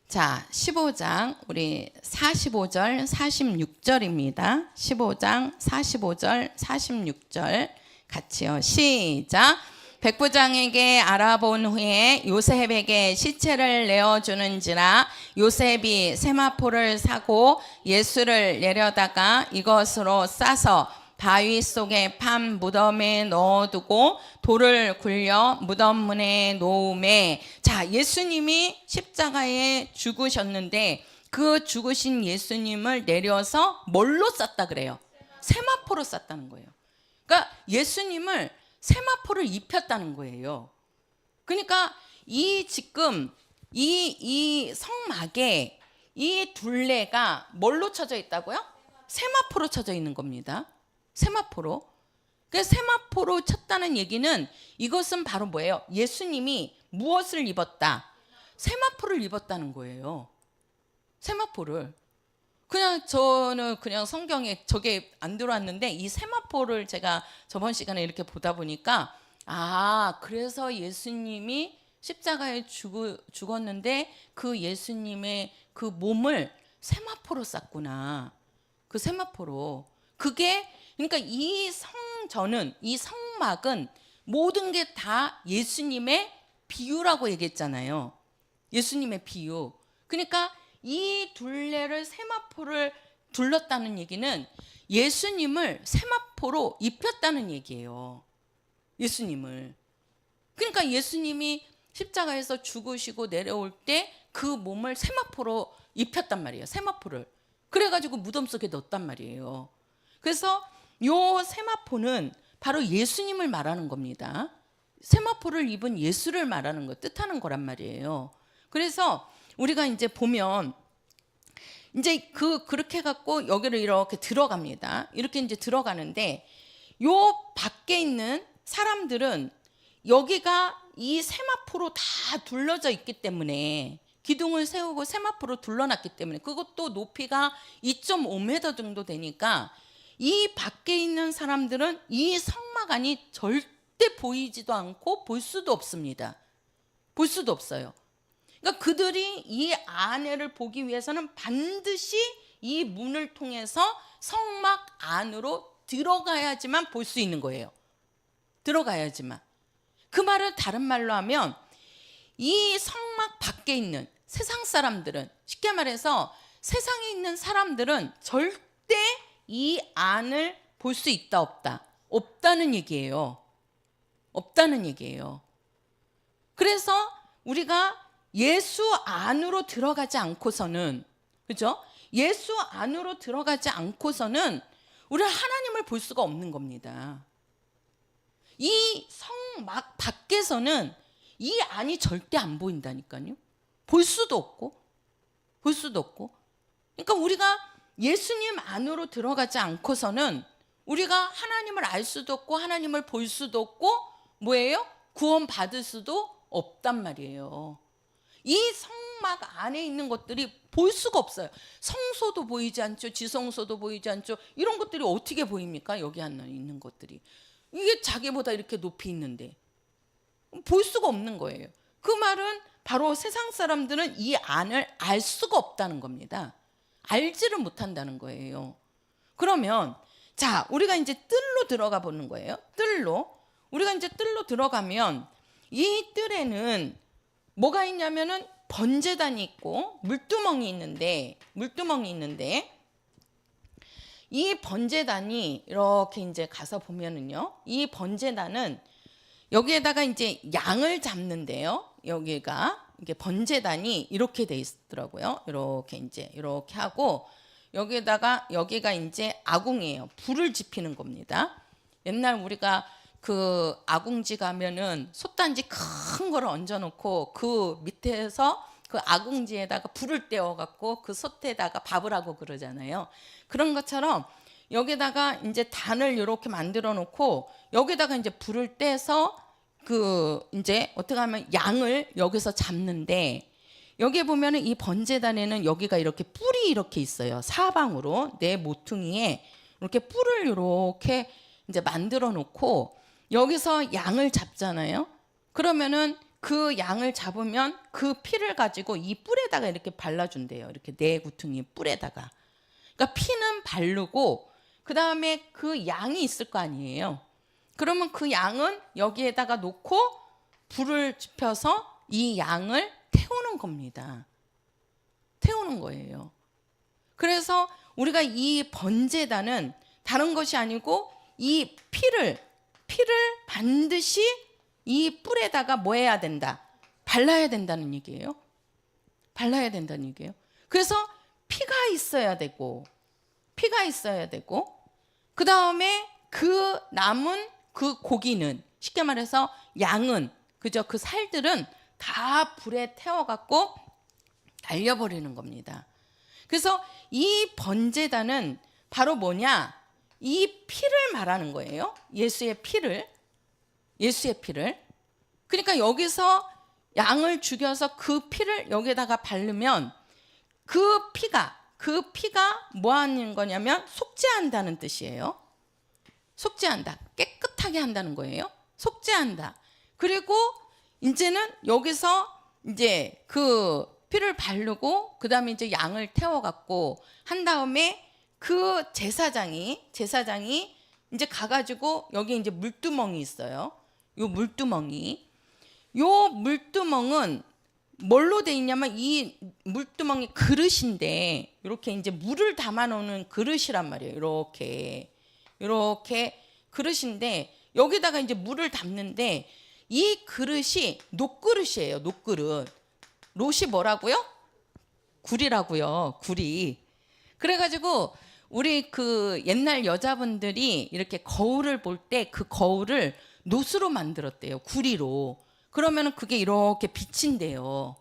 자, 15장 우리 45절 46절입니다. 15장 45절 46절 같이요. 시작. 백부장에게 알아본 후에 요셉에게 시체를 내어주는지라 요셉이 세마포를 사고 예수를 내려다가 이것으로 싸서 바위 속에 판 무덤에 넣어두고 돌을 굴려 무덤 문에 놓음에. 자, 예수님이 십자가에 죽으셨는데 그 죽으신 예수님을 내려서 뭘로 쌌다 그래요? 세마포로 쌌다는 거예요. 그러니까 예수님을 세마포를 입혔다는 거예요. 그러니까 지금 이 성막에 이 둘레가 뭘로 쳐져 있다고요? 세마포로 쳐져 있는 겁니다. 세마포로. 그 세마포로 쳤다는 얘기는 이것은 바로 뭐예요? 예수님이 무엇을 입었다? 세마포를 입었다는 거예요. 세마포를. 저는 그냥 성경에 저게 안 들어왔는데 이 세마포를 제가 저번 시간에 이렇게 보다 보니까 그래서 예수님이 십자가에 죽었는데 그 예수님의 그 몸을 세마포로 쌌구나. 그 세마포로. 그러니까 이 성막은 모든 게 다 예수님의 비유라고 얘기했잖아요. 예수님의 비유. 그러니까 이 둘레를 세마포를 둘렀다는 얘기는 예수님을 세마포로 입혔다는 얘기예요. 예수님을. 그러니까 예수님이 십자가에서 죽으시고 내려올 때 그 몸을 세마포로 입혔단 말이에요. 세마포를. 그래가지고 무덤 속에 넣었단 말이에요. 그래서 요 세마포는 바로 예수님을 말하는 겁니다. 세마포를 입은 예수를 말하는 거, 뜻하는 거란 말이에요. 그래서 우리가 이제 보면 이제 그렇게 해갖고 여기를 이렇게 들어갑니다. 이렇게 이제 들어가는데 요 밖에 있는 사람들은 여기가 이 세마포로 다 둘러져 있기 때문에 기둥을 세우고 세마포로 둘러놨기 때문에 그것도 높이가 2.5m 정도 되니까 이 밖에 있는 사람들은 이 성막 안이 절대 보이지도 않고 볼 수도 없습니다. 볼 수도 없어요. 그러니까 그들이 이 안을 보기 위해서는 반드시 이 문을 통해서 성막 안으로 들어가야지만 볼 수 있는 거예요. 들어가야지만. 그 말을 다른 말로 하면 이 성막 밖에 있는 세상 사람들은, 쉽게 말해서 세상에 있는 사람들은 절대 이 안을 볼 수 있다 없다? 없다는 얘기예요. 없다는 얘기예요. 그래서 우리가 예수 안으로 들어가지 않고서는, 그죠? 예수 안으로 들어가지 않고서는 우리는 하나님을 볼 수가 없는 겁니다. 이 성막 밖에서는 이 안이 절대 안 보인다니까요. 볼 수도 없고. 그러니까 우리가 예수님 안으로 들어가지 않고서는 우리가 하나님을 알 수도 없고 하나님을 볼 수도 없고 뭐예요? 구원 받을 수도 없단 말이에요. 이 성막 안에 있는 것들이 볼 수가 없어요. 성소도 보이지 않죠. 지성소도 보이지 않죠. 이런 것들이 어떻게 보입니까? 여기 안에 있는 것들이. 이게 자기보다 이렇게 높이 있는데 볼 수가 없는 거예요. 그 말은 바로 세상 사람들은 이 안을 알 수가 없다는 겁니다. 알지를 못한다는 거예요. 그러면 자, 우리가 이제 뜰로 들어가 보는 거예요. 우리가 이제 뜰로 들어가면 이 뜰에는 뭐가 있냐면은 번제단이 있고 물두멍이 있는데 이 번제단이 이렇게 이제 가서 보면은요, 이 번제단은 여기에다가 이제 양을 잡는데요. 여기가 이게 번제단이 이렇게 돼 있더라고요. 이렇게 하고 여기가 이제 아궁이에요. 불을 지피는 겁니다. 옛날 우리가 그 아궁지 가면은 솥단지 큰 거를 얹어놓고 그 밑에서 그 아궁지에다가 불을 떼어 갖고 그 솥에다가 밥을 하고 그러잖아요. 그런 것처럼 여기다가 이제 단을 이렇게 만들어 놓고 여기다가 이제 불을 떼서 그 이제 어떻게 하면 양을 여기서 잡는데, 여기에 보면은 이 번제단에는 여기가 이렇게 뿔이 이렇게 있어요. 사방으로 네 모퉁이에 이렇게 뿔을 이렇게 이제 만들어 놓고 여기서 양을 잡잖아요. 그러면은 그 양을 잡으면 그 피를 가지고 이 뿔에다가 이렇게 발라준대요. 이렇게 네 구퉁이 뿔에다가. 그러니까 피는 바르고 그 다음에 그 양이 있을 거 아니에요. 그러면 그 양은 여기에다가 놓고 불을 지펴서 이 양을 태우는 겁니다. 태우는 거예요. 그래서 우리가 이 번제단은 다른 것이 아니고 이 피를 반드시 이 뿔에다가 뭐 해야 된다? 발라야 된다는 얘기예요. 발라야 된다는 얘기예요. 그래서 피가 있어야 되고 그 다음에 그 남은 그 고기는, 쉽게 말해서 양은, 그죠? 그 살들은 다 불에 태워갖고 날려버리는 겁니다. 그래서 이 번제단은 바로 뭐냐? 이 피를 말하는 거예요. 예수의 피를. 그러니까 여기서 양을 죽여서 그 피를 여기다가 바르면 그 피가 뭐 하는 거냐면 속죄한다는 뜻이에요. 속죄한다. 깨끗하게 한다는 거예요. 속죄한다. 그리고 이제는 여기서 이제 그 피를 바르고 그다음에 이제 양을 태워 갖고 한 다음에 그 제사장이 이제 가 가지고 여기 이제 물두멍이 있어요. 요 물두멍은 뭘로 돼 있냐면 이 물두멍이 그릇인데 이렇게 이제 물을 담아 놓는 그릇이란 말이에요. 이렇게 그릇인데 여기다가 이제 물을 담는데 이 그릇이 녹그릇이에요. 녹그릇. 롯이 뭐라고요? 구리라고요. 구리. 그래가지고 우리 그 옛날 여자분들이 이렇게 거울을 볼 때 그 거울을 놋으로 만들었대요. 구리로. 그러면은 그게 이렇게 비친대요.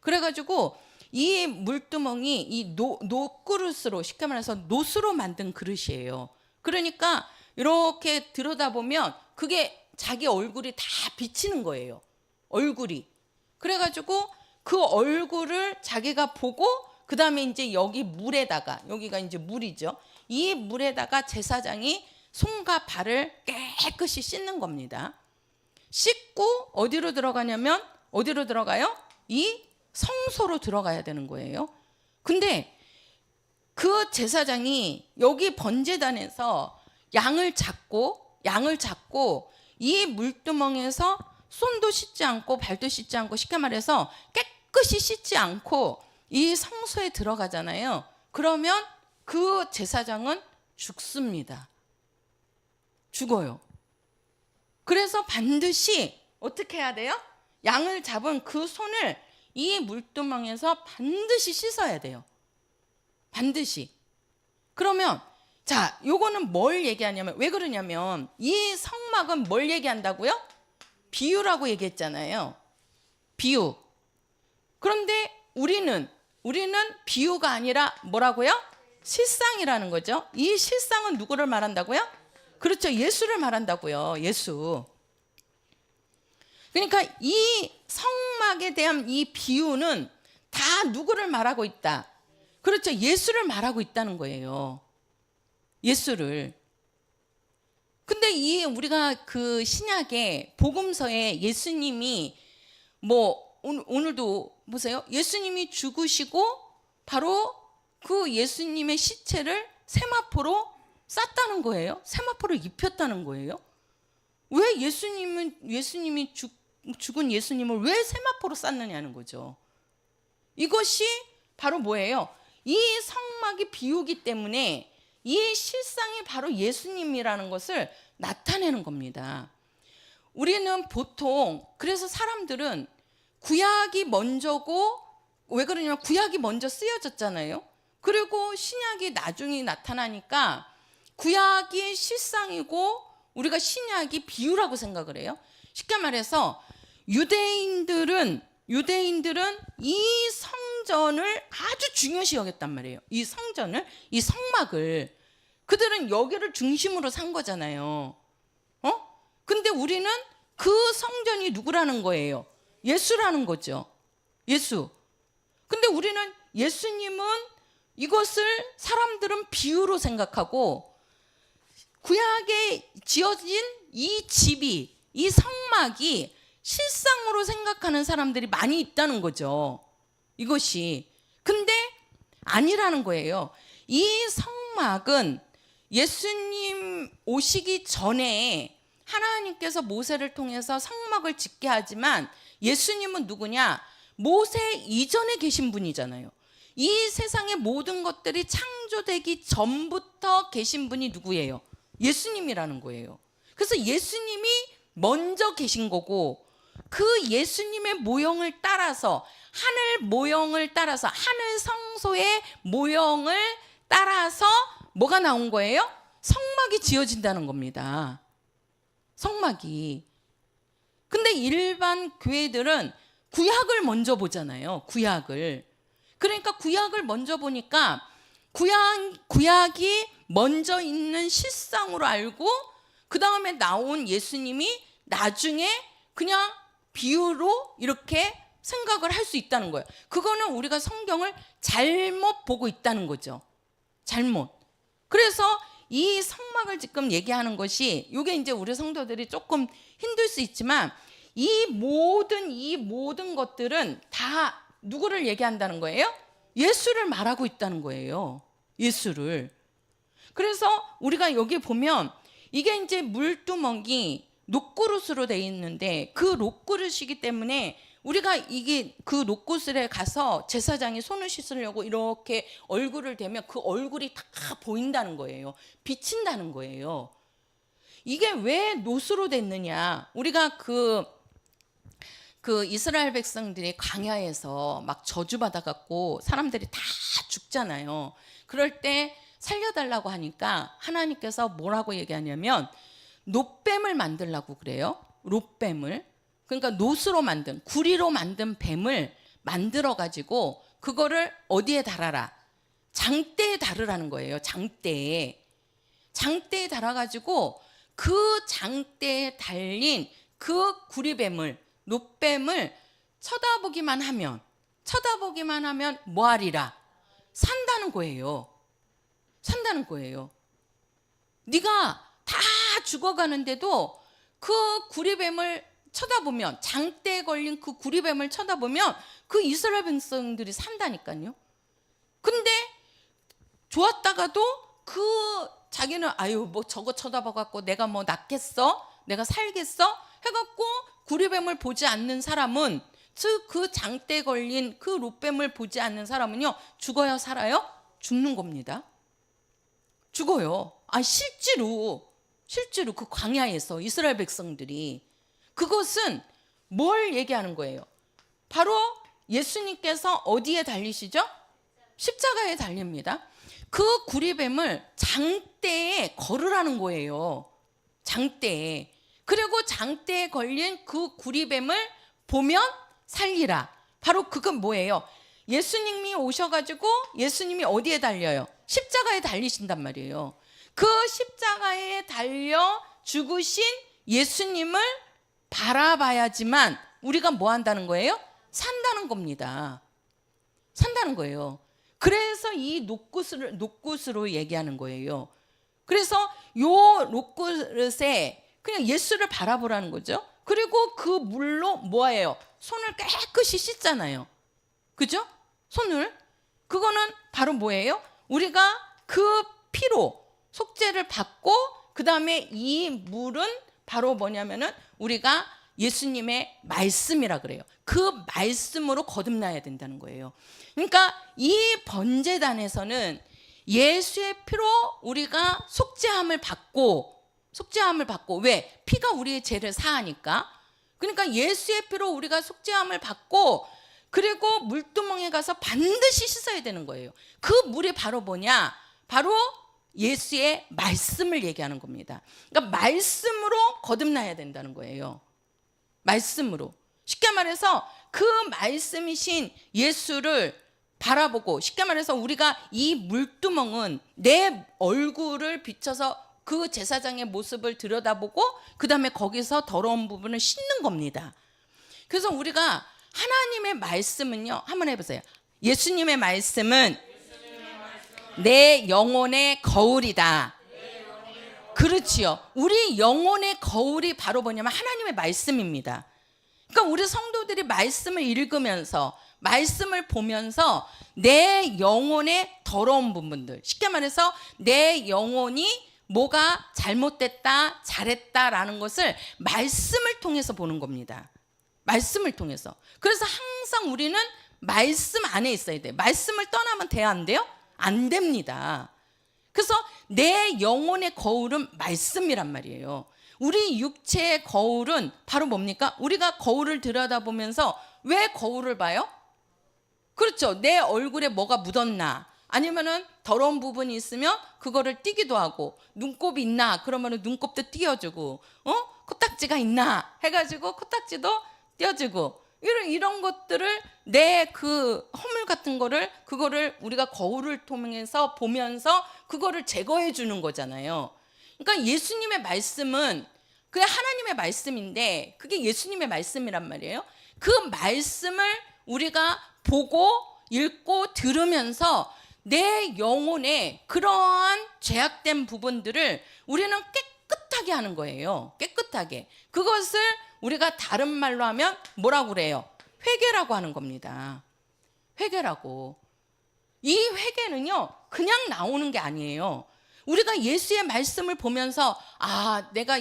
그래가지고 이 물두멍이 이 녹그릇으로, 쉽게 말해서 놋으로 만든 그릇이에요. 그러니까 이렇게 들여다보면 그게 자기 얼굴이 다 비치는 거예요. 얼굴이. 그래가지고 그 얼굴을 자기가 보고 그 다음에 이제 여기 물에다가, 여기가 이제 물이죠. 이 물에다가 제사장이 손과 발을 깨끗이 씻는 겁니다. 씻고 어디로 들어가냐면 어디로 들어가요? 이 성소로 들어가야 되는 거예요. 근데 그 제사장이 여기 번제단에서 양을 잡고 이 물두멍에서 손도 씻지 않고 발도 씻지 않고, 쉽게 말해서 깨끗이 씻지 않고 이 성소에 들어가잖아요. 그러면 그 제사장은 죽습니다. 죽어요. 그래서 반드시 어떻게 해야 돼요? 양을 잡은 그 손을 이 물두멍에서 반드시 씻어야 돼요. 반드시. 그러면 자, 요거는 뭘 얘기하냐면, 왜 그러냐면 이 성막은 뭘 얘기한다고요? 비유라고 얘기했잖아요. 비유. 그런데 우리는 비유가 아니라 뭐라고요? 실상이라는 거죠. 이 실상은 누구를 말한다고요? 그렇죠. 예수를 말한다고요. 예수. 그러니까 이 성막에 대한 이 비유는 다 누구를 말하고 있다? 그렇죠. 예수를 말하고 있다는 거예요. 예수를. 근데 이 우리가 그 신약의 복음서에 예수님이 뭐 오늘도 보세요. 예수님이 죽으시고 바로 그 예수님의 시체를 세마포로 쌌다는 거예요. 세마포를 입혔다는 거예요. 왜 예수님이 죽은 예수님을 왜 세마포로 쌌느냐는 거죠. 이것이 바로 뭐예요? 이 성막이 비유기 때문에 이 실상이 바로 예수님이라는 것을 나타내는 겁니다. 우리는 보통, 그래서 사람들은 구약이 먼저고, 왜 그러냐면 구약이 먼저 쓰여졌잖아요. 그리고 신약이 나중에 나타나니까 구약이 실상이고 우리가 신약이 비유라고 생각을 해요. 쉽게 말해서 유대인들은 유대인들은 이 성전을 아주 중요시 여겼단 말이에요. 이 성전을, 이 성막을. 그들은 여기를 중심으로 산 거잖아요. 근데 우리는 그 성전이 누구라는 거예요? 예수라는 거죠. 예수. 근데 우리는 예수님은 이것을 사람들은 비유로 생각하고, 구약에 지어진 이 집이, 이 성막이 실상으로 생각하는 사람들이 많이 있다는 거죠. 이것이. 근데 아니라는 거예요. 이 성막은 예수님 오시기 전에 하나님께서 모세를 통해서 성막을 짓게 하지만, 예수님은 누구냐? 모세 이전에 계신 분이잖아요. 이 세상의 모든 것들이 창조되기 전부터 계신 분이 누구예요? 예수님이라는 거예요. 그래서 예수님이 먼저 계신 거고, 그 예수님의 모형을 따라서, 하늘 모형을 따라서, 하늘 성소의 모형을 따라서 뭐가 나온 거예요? 성막이 지어진다는 겁니다. 성막이. 근데 일반 교회들은 구약을 먼저 보잖아요. 구약을. 그러니까 구약을 먼저 보니까 구약이 먼저 있는 실상으로 알고, 그 다음에 나온 예수님이 나중에 그냥 비유로 이렇게 생각을 할 수 있다는 거예요. 그거는 우리가 성경을 잘못 보고 있다는 거죠. 잘못. 그래서 이 성막을 지금 얘기하는 것이, 이게 이제 우리 성도들이 조금 힘들 수 있지만, 이 모든 것들은 다 누구를 얘기한다는 거예요? 예수를 말하고 있다는 거예요. 예수를. 그래서 우리가 여기 보면 이게 이제 물두멍이 녹그릇으로 되어 있는데, 그 녹그릇이기 때문에 우리가 이게 그 녹그릇에 가서 제사장이 손을 씻으려고 이렇게 얼굴을 대면 그 얼굴이 다 보인다는 거예요. 비친다는 거예요. 이게 왜 노수로 됐느냐? 우리가 그 이스라엘 백성들이 광야에서 막 저주받아 갖고 사람들이 다 죽잖아요. 그럴 때 살려달라고 하니까 하나님께서 뭐라고 얘기하냐면, 놋뱀을 만들라고 그래요. 놋뱀을. 그러니까 놋으로 만든, 구리로 만든 뱀을 만들어 가지고 그거를 어디에 달아라? 장대에 달으라는 거예요. 장대에 달아 가지고 그 장대에 달린 그 구리뱀을, 놋뱀을 쳐다보기만 하면 뭐하리라? 산다는 거예요. 산다는 거예요. 네가 다 죽어가는데도 그 구리뱀을 쳐다보면, 장대에 걸린 그 구리뱀을 쳐다보면 그 이스라엘 백성들이 산다니까요. 근데 좋았다가도 자기는 아유 뭐 저거 쳐다봐갖고 내가 뭐 낫겠어? 내가 살겠어? 해갖고 구리뱀을 보지 않는 사람은, 즉 그 장대에 걸린 그 롯뱀을 보지 않는 사람은요, 죽어요 살아요? 죽는 겁니다. 죽어요. 실제로 그 광야에서 이스라엘 백성들이. 그것은 뭘 얘기하는 거예요? 바로 예수님께서 어디에 달리시죠? 십자가에 달립니다. 그 구리뱀을 장대에 걸으라는 거예요. 장대에. 그리고 장대에 걸린 그 구리뱀을 보면 살리라. 바로 그건 뭐예요? 예수님이 오셔가지고 예수님이 어디에 달려요? 십자가에 달리신단 말이에요. 그 십자가에 달려 죽으신 예수님을 바라봐야지만 우리가 뭐 한다는 거예요? 산다는 겁니다. 산다는 거예요. 그래서 이 녹굿으로 얘기하는 거예요. 그래서 요 녹굿에 그냥 예수를 바라보라는 거죠. 그리고 그 물로 뭐예요? 손을 깨끗이 씻잖아요. 그죠? 손을. 그거는 바로 뭐예요? 우리가 그 피로 속죄를 받고, 그 다음에 이 물은 바로 뭐냐면은 우리가 예수님의 말씀이라 그래요. 그 말씀으로 거듭나야 된다는 거예요. 그러니까 이 번제단에서는 예수의 피로 우리가 속죄함을 받고, 왜? 피가 우리의 죄를 사하니까. 그러니까 예수의 피로 우리가 속죄함을 받고, 그리고 물두멍에 가서 반드시 씻어야 되는 거예요. 그 물이 바로 뭐냐? 바로 예수의 말씀을 얘기하는 겁니다. 그러니까 말씀으로 거듭나야 된다는 거예요. 말씀으로. 쉽게 말해서 그 말씀이신 예수를 바라보고, 쉽게 말해서 우리가 이 물두멍은 내 얼굴을 비춰서 그 제사장의 모습을 들여다보고 그 다음에 거기서 더러운 부분을 씻는 겁니다. 그래서 우리가 하나님의 말씀은요, 한번 해보세요. 예수님의 말씀은 내 영혼의 거울이다. 그렇지요. 우리 영혼의 거울이 바로 뭐냐면 하나님의 말씀입니다. 그러니까 우리 성도들이 말씀을 읽으면서, 말씀을 보면서 내 영혼의 더러운 부분들, 쉽게 말해서 내 영혼이 뭐가 잘못됐다, 잘했다라는 것을 말씀을 통해서 보는 겁니다. 말씀을 통해서. 그래서 항상 우리는 말씀 안에 있어야 돼요. 말씀을 떠나면 돼야 안 돼요? 안 됩니다. 그래서 내 영혼의 거울은 말씀이란 말이에요. 우리 육체의 거울은 바로 뭡니까? 우리가 거울을 들여다보면서 왜 거울을 봐요? 그렇죠. 내 얼굴에 뭐가 묻었나, 아니면은 더러운 부분이 있으면 그거를 띄기도 하고, 눈곱이 있나 그러면은 눈곱도 띄어주고, 코딱지가 있나 해가지고 코딱지도 띄어주고, 이런 것들을, 내 그 허물 같은 거를, 그거를 우리가 거울을 통해서 보면서 그거를 제거해 주는 거잖아요. 그러니까 예수님의 말씀은 그게 하나님의 말씀인데 그게 예수님의 말씀이란 말이에요. 그 말씀을 우리가 보고 읽고 들으면서 내 영혼에 그러한 죄악된 부분들을 우리는 깨끗하게 하는 거예요. 깨끗하게. 그것을 우리가 다른 말로 하면 뭐라고 그래요? 회개라고 하는 겁니다. 회개라고. 이 회개는요, 그냥 나오는 게 아니에요. 우리가 예수의 말씀을 보면서, 아, 내가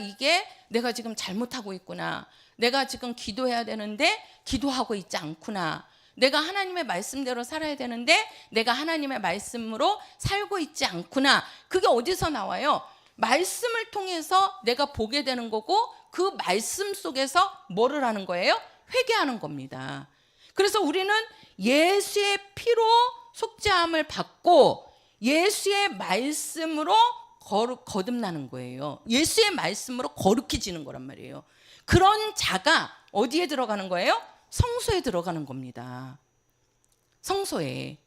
지금 잘못하고 있구나. 내가 지금 기도해야 되는데 기도하고 있지 않구나. 내가 하나님의 말씀대로 살아야 되는데 내가 하나님의 말씀으로 살고 있지 않구나. 그게 어디서 나와요? 말씀을 통해서 내가 보게 되는 거고, 그 말씀 속에서 뭐를 하는 거예요? 회개하는 겁니다. 그래서 우리는 예수의 피로 속죄함을 받고 예수의 말씀으로 거듭나는 거예요. 예수의 말씀으로 거룩해지는 거란 말이에요. 그런 자가 어디에 들어가는 거예요? 성소에 들어가는 겁니다. 성소에.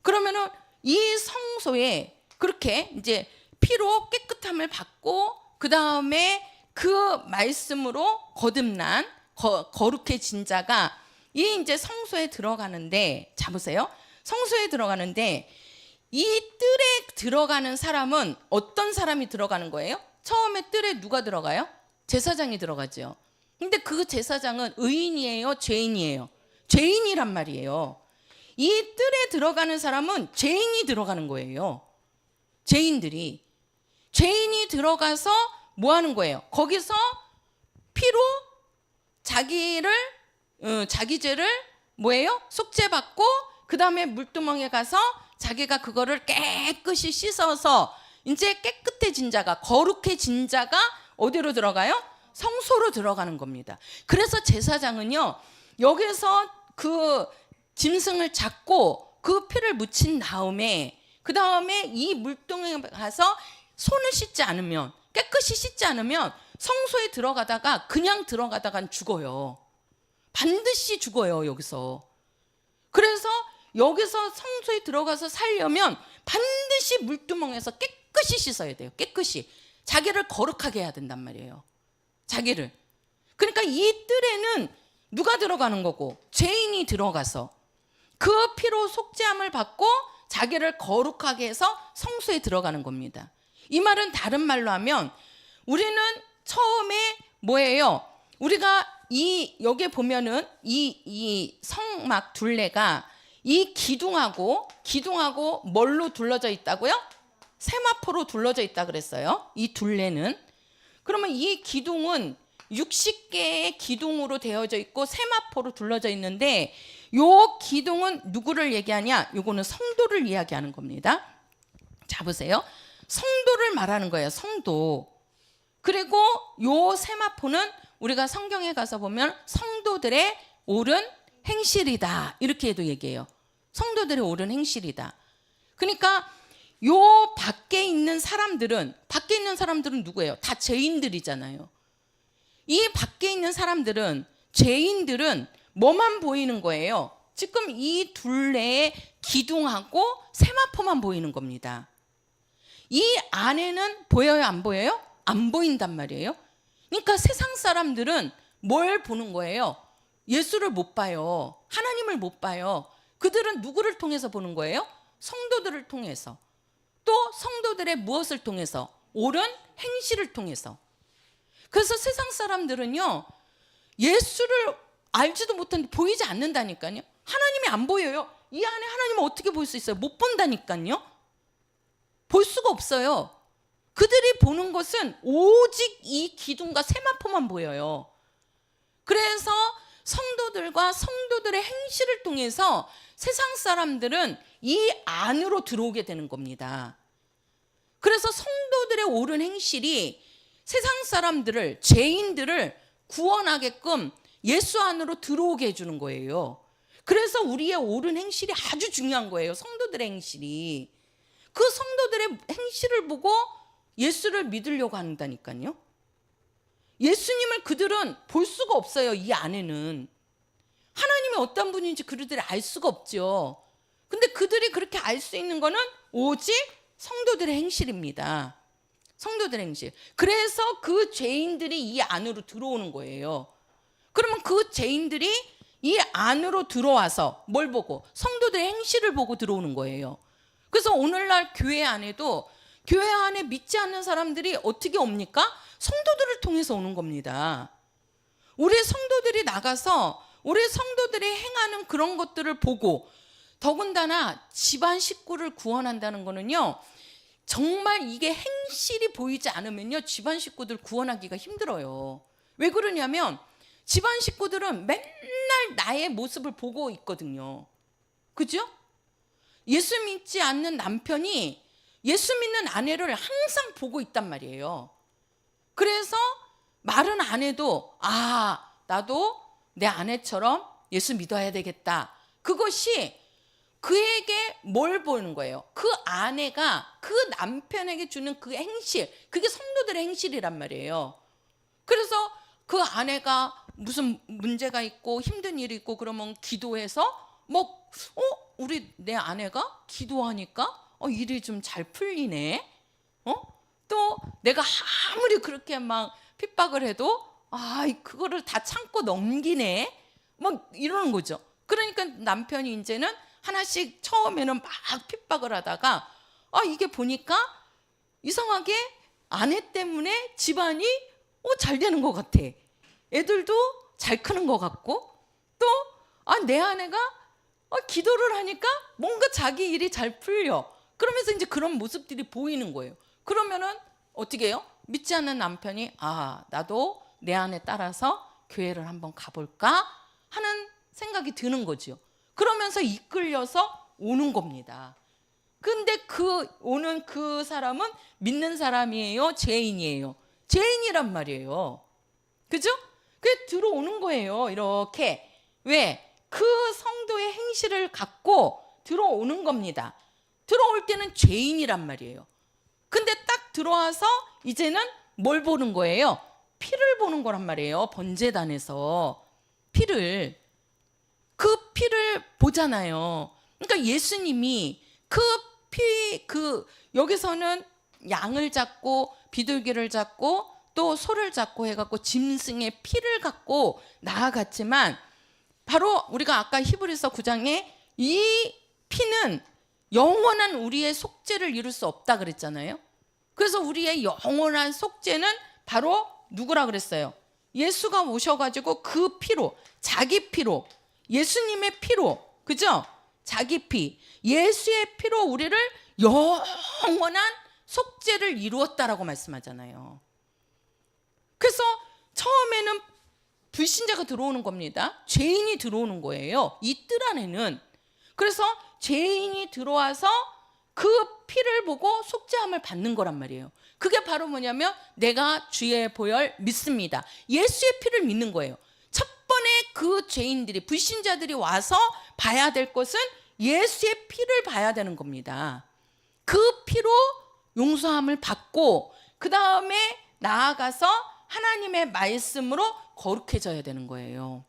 그러면은 이 성소에 그렇게 이제 피로 깨끗함을 받고 그 다음에 그 말씀으로 거듭난 거룩해진 자가 이 이제 성소에 들어가는데, 자 보세요. 성소에 들어가는데 이 뜰에 들어가는 사람은 어떤 사람이 들어가는 거예요? 처음에 뜰에 누가 들어가요? 제사장이 들어가죠. 근데 그 제사장은 의인이에요? 죄인이에요? 죄인이란 말이에요. 이 뜰에 들어가는 사람은 죄인이 들어가는 거예요. 죄인이 들어가서 뭐 하는 거예요? 거기서 피로 자기 죄를 뭐예요? 속죄받고 그 다음에 물두멍에 가서 자기가 그거를 깨끗이 씻어서 이제 깨끗해진 자가, 거룩해진 자가 어디로 들어가요? 성소로 들어가는 겁니다. 그래서 제사장은요, 여기서 그 짐승을 잡고 그 피를 묻힌 다음에 그 다음에 이 물동에 가서 손을 씻지 않으면, 깨끗이 씻지 않으면 성소에 들어가다가 그냥 들어가다간 죽어요. 반드시 죽어요, 여기서. 그래서 여기서 성소에 들어가서 살려면 반드시 물두멍에서 깨끗이 씻어야 돼요. 깨끗이. 자기를 거룩하게 해야 된단 말이에요. 자기를. 그러니까 이 뜰에는 누가 들어가는 거고? 죄인이 들어가서 그 피로 속죄함을 받고 자기를 거룩하게 해서 성소에 들어가는 겁니다. 이 말은 다른 말로 하면 우리는 처음에 뭐예요? 우리가 여기 보면은 이 성막 둘레가 이 기둥하고 뭘로 둘러져 있다고요? 세마포로 둘러져 있다 그랬어요. 이 둘레는. 그러면 이 기둥은 60개의 기둥으로 되어져 있고 세마포로 둘러져 있는데, 요 기둥은 누구를 얘기하냐? 요거는 성도를 이야기하는 겁니다. 자 보세요. 성도를 말하는 거예요. 성도. 그리고 요 세마포는 우리가 성경에 가서 보면 성도들의 옳은 행실이다, 이렇게도 얘기해요. 성도들의 옳은 행실이다. 그러니까 요 밖에 있는 사람들은 누구예요? 다 죄인들이잖아요. 이 밖에 있는 사람들은, 죄인들은 뭐만 보이는 거예요? 지금 이 둘레에 기둥하고 세마포만 보이는 겁니다. 이 안에는 보여요, 안 보여요? 안 보인단 말이에요. 그러니까 세상 사람들은 뭘 보는 거예요? 예수를 못 봐요. 하나님을 못 봐요. 그들은 누구를 통해서 보는 거예요? 성도들을 통해서. 또 성도들의 무엇을 통해서? 옳은 행실을 통해서. 그래서 세상 사람들은요, 예수를 알지도 못하는데 보이지 않는다니까요. 하나님이 안 보여요. 이 안에 하나님을 어떻게 볼 수 있어요? 못 본다니까요. 볼 수가 없어요. 그들이 보는 것은 오직 이 기둥과 세마포만 보여요. 그래서 성도들과 성도들의 행실을 통해서 세상 사람들은 이 안으로 들어오게 되는 겁니다. 그래서 성도들의 옳은 행실이 세상 사람들을, 죄인들을 구원하게끔 예수 안으로 들어오게 해주는 거예요. 그래서 우리의 옳은 행실이 아주 중요한 거예요. 성도들의 행실이. 그 성도들의 행실을 보고 예수를 믿으려고 한다니까요. 예수님을 그들은 볼 수가 없어요. 이 안에는. 하나님이 어떤 분인지 그들이 알 수가 없죠. 근데 그들이 그렇게 알 수 있는 거는 오직 성도들의 행실입니다. 성도들의 행실. 그래서 그 죄인들이 이 안으로 들어오는 거예요. 그러면 그 죄인들이 이 안으로 들어와서 뭘 보고? 성도들의 행실을 보고 들어오는 거예요. 그래서 오늘날 교회 안에도 교회 안에 믿지 않는 사람들이 어떻게 옵니까? 성도들을 통해서 오는 겁니다. 우리 성도들이 나가서 우리 성도들이 행하는 그런 것들을 보고, 더군다나 집안 식구를 구원한다는 거는요, 정말 이게 행실이 보이지 않으면요, 집안 식구들 구원하기가 힘들어요. 왜 그러냐면 집안 식구들은 맨날 나의 모습을 보고 있거든요. 그죠? 예수 믿지 않는 남편이 예수 믿는 아내를 항상 보고 있단 말이에요. 그래서 말은 안 해도 나도 내 아내처럼 예수 믿어야 되겠다. 그것이 그에게 뭘 보는 거예요? 그 아내가 그 남편에게 주는 그 행실, 그게 성도들의 행실이란 말이에요. 그래서 그 아내가 무슨 문제가 있고 힘든 일이 있고 그러면 기도해서 우리 내 아내가 기도하니까 일이 좀 잘 풀리네. 또 내가 아무리 그렇게 막 핍박을 해도 그거를 다 참고 넘기네. 막 이러는 거죠. 그러니까 남편이 이제는 하나씩 처음에는 막 핍박을 하다가 이게 보니까 이상하게 아내 때문에 집안이 잘 되는 것 같아. 애들도 잘 크는 것 같고, 또 내 아내가 기도를 하니까 뭔가 자기 일이 잘 풀려. 그러면서 이제 그런 모습들이 보이는 거예요. 그러면은 어떻게 해요? 믿지 않는 남편이 나도 내 아내 따라서 교회를 한번 가볼까 하는 생각이 드는 거죠. 그러면서 이끌려서 오는 겁니다. 근데 오는 그 사람은 믿는 사람이에요? 죄인이에요? 죄인이란 말이에요. 그죠? 그게 들어오는 거예요. 이렇게. 왜? 그 성도의 행실을 갖고 들어오는 겁니다. 들어올 때는 죄인이란 말이에요. 근데 딱 들어와서 이제는 뭘 보는 거예요? 피를 보는 거란 말이에요. 번제단에서 피를. 그 피를 보잖아요. 그러니까 예수님이 여기서는 양을 잡고 비둘기를 잡고 또 소를 잡고 해갖고 짐승의 피를 갖고 나아갔지만, 바로 우리가 아까 히브리서 9장에 이 피는 영원한 우리의 속죄를 이룰 수 없다 그랬잖아요. 그래서 우리의 영원한 속죄는 바로 누구라 그랬어요? 예수가 오셔가지고 그 피로, 자기 피로, 예수님의 피로, 그죠? 자기 피, 예수의 피로 우리를 영원한 속죄를 이루었다라고 말씀하잖아요. 그래서 처음에는 불신자가 들어오는 겁니다. 죄인이 들어오는 거예요. 이 뜰 안에는. 그래서 죄인이 들어와서 그 피를 보고 속죄함을 받는 거란 말이에요. 그게 바로 뭐냐면 내가 주의 보혈 믿습니다. 예수의 피를 믿는 거예요. 첫 번에 그 죄인들이, 불신자들이 와서 봐야 될 것은 예수의 피를 봐야 되는 겁니다. 그 피로 용서함을 받고 그 다음에 나아가서 하나님의 말씀으로 거룩해져야 되는 거예요.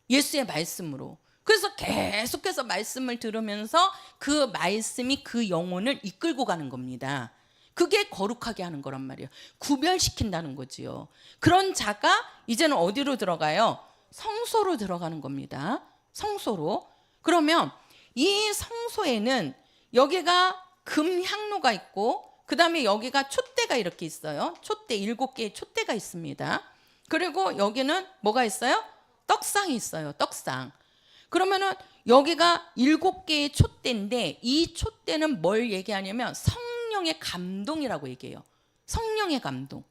예수의 말씀으로. 그래서 계속해서 말씀을 들으면서 그 말씀이 그 영혼을 이끌고 가는 겁니다. 그게 거룩하게 하는 거란 말이에요. 구별시킨다는 거지요. 그런 자가 이제는 어디로 들어가요? 성소로 들어가는 겁니다. 성소로. 그러면 이 성소에는 여기가 금향로가 있고, 그 다음에 여기가 촛대가 이렇게 있어요. 촛대, 7개의 촛대가 있습니다. 그리고 여기는 뭐가 있어요? 떡상이 있어요. 떡상. 그러면은 여기가 7개의 촛대인데, 이 촛대는 뭘 얘기하냐면 성령의 감동이라고 얘기해요. 성령의 감동.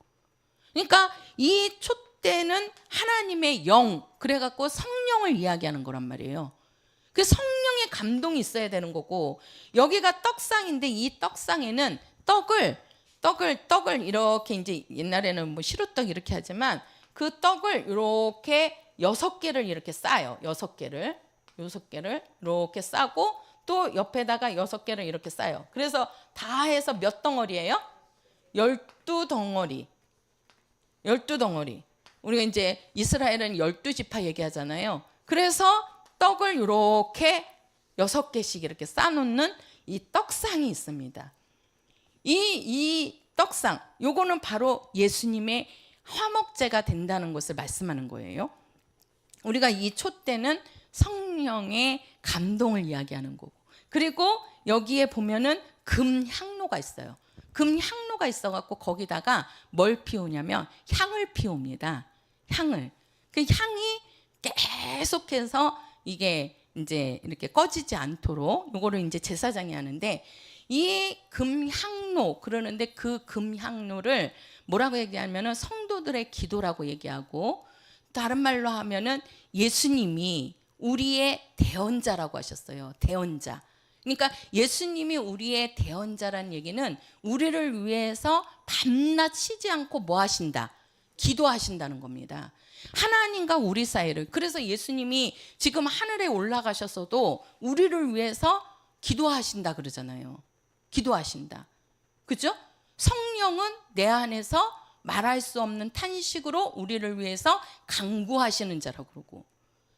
그러니까 이 촛대는 하나님의 영, 그래갖고 성령을 이야기하는 거란 말이에요. 그 성령의 감동이 있어야 되는 거고, 여기가 떡상인데 이 떡상에는 떡을 이렇게, 이제 옛날에는 뭐 시루떡 이렇게 하지만 그 떡을 이렇게 6개를 이렇게 싸요. 6개를 이렇게 싸고, 또 옆에다가 6개를 이렇게 싸요. 그래서 다 해서 몇 덩어리예요? 12덩어리. 12덩어리. 우리가 이제 이스라엘은 12지파 얘기하잖아요. 그래서 떡을 이렇게 6개씩 이렇게 싸놓는 이 떡상이 있습니다. 이 떡상, 요거는 바로 예수님의 화목제가 된다는 것을 말씀하는 거예요. 우리가 이 촛대는 성령의 감동을 이야기하는 거고, 그리고 여기에 보면은 금향로가 있어요. 금향로가 있어갖고 거기다가 뭘 피우냐면 향을 피웁니다. 향을. 그 향이 계속해서 이게 이제 이렇게 꺼지지 않도록 요거를 이제 제사장이 하는데, 이 금향로, 그러는데 그 금향로를 뭐라고 얘기하면은 성도들의 기도라고 얘기하고, 다른 말로 하면은 예수님이 우리의 대언자라고 하셨어요. 대언자. 그러니까 예수님이 우리의 대언자라는 얘기는 우리를 위해서 밤낮 쉬지 않고 뭐 하신다? 기도하신다는 겁니다. 하나님과 우리 사이를. 그래서 예수님이 지금 하늘에 올라가셨어도 우리를 위해서 기도하신다 그러잖아요. 기도하신다. 그죠? 성령은 내 안에서 말할 수 없는 탄식으로 우리를 위해서 간구하시는 자라고 그러고.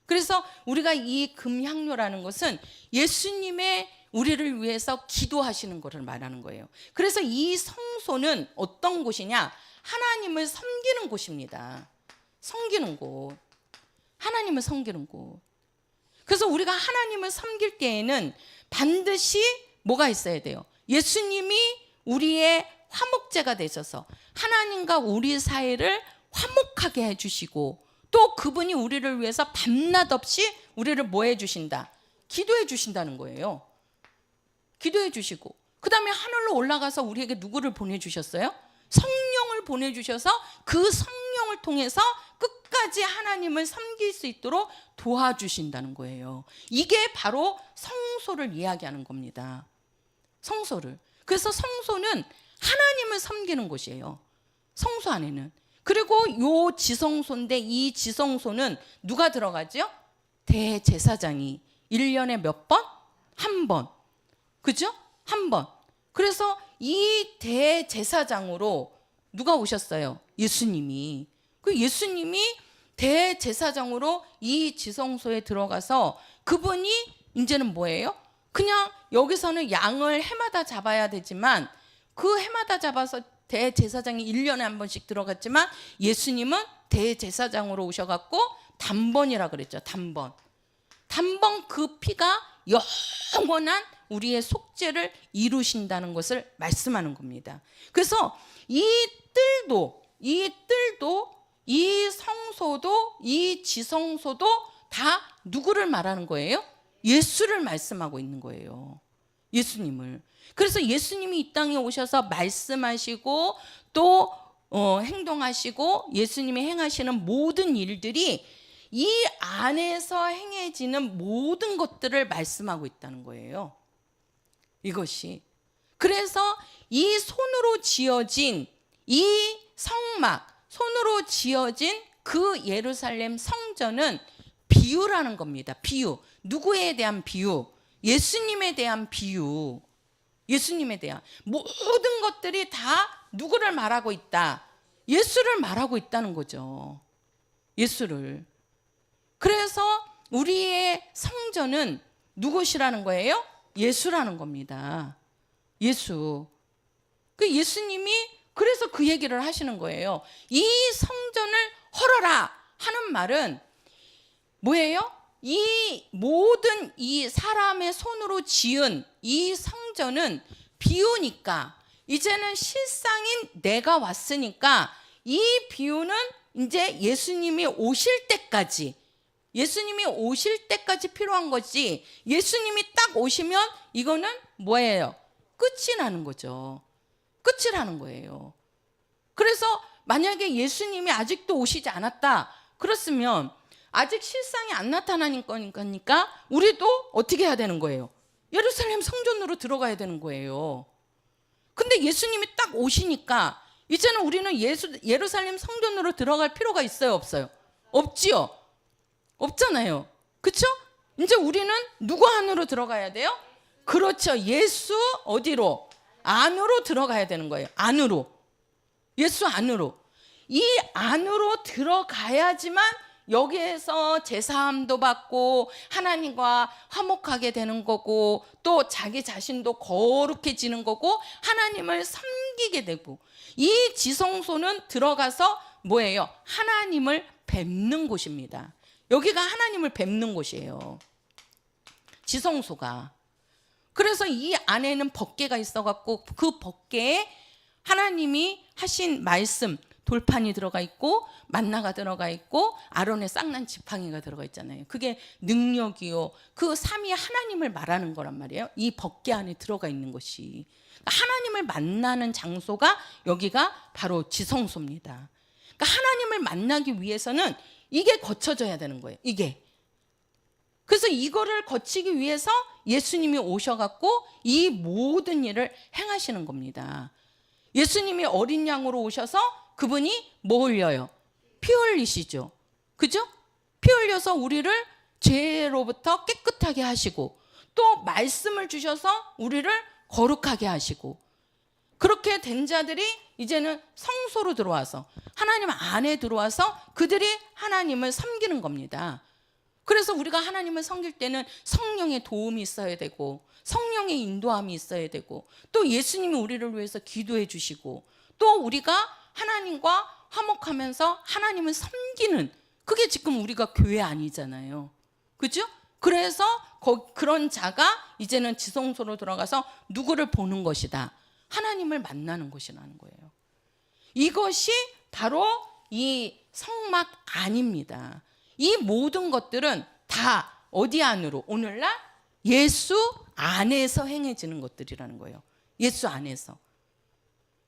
그래서 우리가 이 금향료라는 것은 예수님의 우리를 위해서 기도하시는 것을 말하는 거예요. 그래서 이 성소는 어떤 곳이냐? 하나님을 섬기는 곳입니다. 섬기는 곳. 하나님을 섬기는 곳. 그래서 우리가 하나님을 섬길 때에는 반드시 뭐가 있어야 돼요? 예수님이 우리의 화목제가 되셔서 하나님과 우리 사이를 화목하게 해주시고, 또 그분이 우리를 위해서 밤낮 없이 우리를 뭐 해주신다? 기도해 주신다는 거예요. 기도해 주시고, 그 다음에 하늘로 올라가서 우리에게 누구를 보내주셨어요? 성령을 보내주셔서 그 성령을 통해서 끝까지 하나님을 섬길 수 있도록 도와주신다는 거예요. 이게 바로 성소를 이야기하는 겁니다. 성소를. 그래서 성소는 하나님을 섬기는 곳이에요. 성소 안에는. 그리고 요 지성소인데, 이 지성소는 누가 들어가죠? 대제사장이 1년에 몇 번? 한 번. 그죠? 한 번. 그래서 이 대제사장으로 누가 오셨어요? 예수님이. 그 예수님이 대제사장으로 이 지성소에 들어가서 그분이 이제는 뭐예요? 그냥 여기서는 양을 해마다 잡아야 되지만, 그 해마다 잡아서 대제사장이 1년에 한 번씩 들어갔지만, 예수님은 대제사장으로 오셔갖고 단번이라 그랬죠. 단번. 단번 그 피가 영원한 우리의 속죄를 이루신다는 것을 말씀하는 겁니다. 그래서 이 뜰도, 이 성소도, 이 지성소도 다 누구를 말하는 거예요? 예수를 말씀하고 있는 거예요. 예수님을. 그래서 예수님이 이 땅에 오셔서 말씀하시고 또 행동하시고 예수님이 행하시는 모든 일들이 이 안에서 행해지는 모든 것들을 말씀하고 있다는 거예요. 이것이. 그래서 이 손으로 지어진 이 성막, 손으로 지어진 그 예루살렘 성전은 비유라는 겁니다. 비유. 누구에 대한 비유? 예수님에 대한 비유. 예수님에 대한 모든 것들이 다 누구를 말하고 있다? 예수를 말하고 있다는 거죠. 예수를. 그래서 우리의 성전은 누구시라는 거예요? 예수라는 겁니다. 예수. 그 예수님이 그래서 그 얘기를 하시는 거예요. 이 성전을 헐어라 하는 말은 뭐예요? 이 모든 이 사람의 손으로 지은 이 성전은 비우니까 이제는 실상인 내가 왔으니까 이 비유는 이제 예수님이 오실 때까지 필요한 거지. 예수님이 딱 오시면 이거는 뭐예요? 끝이 나는 거죠. 끝이 나는 거예요. 그래서 만약에 예수님이 아직도 오시지 않았다 그렇으면 아직 실상이 안 나타나는 거니까 우리도 어떻게 해야 되는 거예요? 예루살렘 성전으로 들어가야 되는 거예요. 근데 예수님이 딱 오시니까 이제는 우리는 예루살렘 성전으로 들어갈 필요가 있어요, 없어요? 없지요. 없잖아요. 그렇죠? 이제 우리는 누구 안으로 들어가야 돼요? 그렇죠. 예수 어디로? 안으로 들어가야 되는 거예요. 안으로. 예수 안으로. 이 안으로 들어가야지만 여기에서 제사함도 받고 하나님과 화목하게 되는 거고 또 자기 자신도 거룩해지는 거고 하나님을 섬기게 되고 이 지성소는 들어가서 뭐예요? 하나님을 뵙는 곳입니다. 여기가 하나님을 뵙는 곳이에요. 지성소가. 그래서 이 안에는 법궤가 있어갖고 그 법궤에 하나님이 하신 말씀 돌판이 들어가 있고 만나가 들어가 있고 아론의 쌍난 지팡이가 들어가 있잖아요. 그게 능력이요. 그 삼위 하나님을 말하는 거란 말이에요. 이 법궤 안에 들어가 있는 것이. 하나님을 만나는 장소가 여기가 바로 지성소입니다. 그러니까 하나님을 만나기 위해서는 이게 거쳐져야 되는 거예요. 이게. 그래서 이거를 거치기 위해서 예수님이 오셔갖고 이 모든 일을 행하시는 겁니다. 예수님이 어린 양으로 오셔서 그분이 뭐 흘려요? 피 흘리시죠. 그죠? 피 흘려서 우리를 죄로부터 깨끗하게 하시고 또 말씀을 주셔서 우리를 거룩하게 하시고 그렇게 된 자들이 이제는 성소로 들어와서 하나님 안에 들어와서 그들이 하나님을 섬기는 겁니다. 그래서 우리가 하나님을 섬길 때는 성령의 도움이 있어야 되고 성령의 인도함이 있어야 되고 또 예수님이 우리를 위해서 기도해 주시고 또 우리가 하나님과 화목하면서 하나님을 섬기는 그게 지금 우리가 교회 아니잖아요. 그죠? 그래서 그런 자가 이제는 지성소로 들어가서 누구를 보는 것이다. 하나님을 만나는 것이라는 거예요. 이것이 바로 이 성막 안입니다. 이 모든 것들은 다 어디 안으로? 오늘날 예수 안에서 행해지는 것들이라는 거예요. 예수 안에서.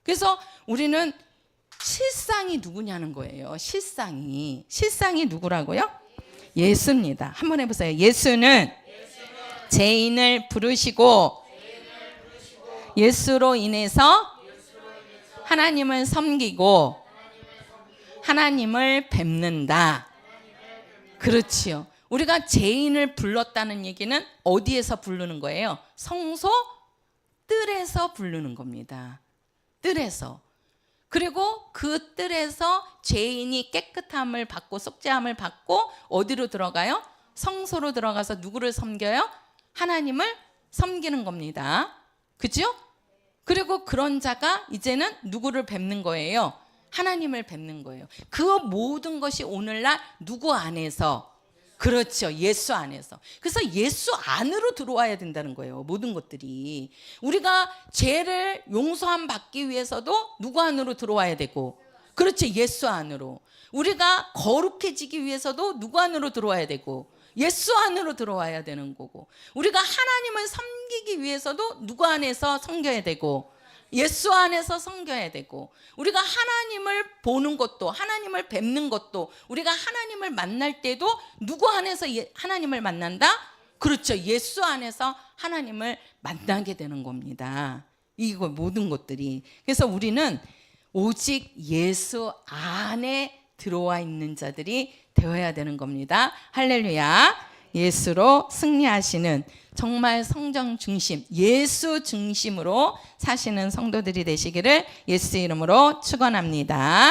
그래서 우리는 실상이 누구냐는 거예요. 실상이 누구라고요? 예수입니다. 한번 해보세요. 예수는 죄인을 부르시고 예수로 인해서 하나님을 섬기고 하나님을 뵙는다. 그렇지요. 우리가 죄인을 불렀다는 얘기는 어디에서 부르는 거예요? 성소 뜰에서 부르는 겁니다. 뜰에서. 그리고 그 뜰에서 죄인이 깨끗함을 받고 속죄함을 받고 어디로 들어가요? 성소로 들어가서 누구를 섬겨요? 하나님을 섬기는 겁니다. 그죠? 그리고 그런 자가 이제는 누구를 뵙는 거예요? 하나님을 뵙는 거예요. 그 모든 것이 오늘날 누구 안에서? 그렇죠. 예수 안에서. 그래서 예수 안으로 들어와야 된다는 거예요. 모든 것들이. 우리가 죄를 용서함 받기 위해서도 누구 안으로 들어와야 되고 그렇죠. 예수 안으로. 우리가 거룩해지기 위해서도 누구 안으로 들어와야 되고 예수 안으로 들어와야 되는 거고 우리가 하나님을 섬기기 위해서도 누구 안에서 섬겨야 되고 예수 안에서 섬겨야 되고 우리가 하나님을 보는 것도 하나님을 뵙는 것도 우리가 하나님을 만날 때도 누구 안에서 하나님을 만난다? 그렇죠. 예수 안에서 하나님을 만나게 되는 겁니다. 이거 모든 것들이. 그래서 우리는 오직 예수 안에 들어와 있는 자들이 되어야 되는 겁니다. 할렐루야. 예수로 승리하시는 정말 성령 중심, 예수 중심으로 사시는 성도들이 되시기를 예수 이름으로 축원합니다.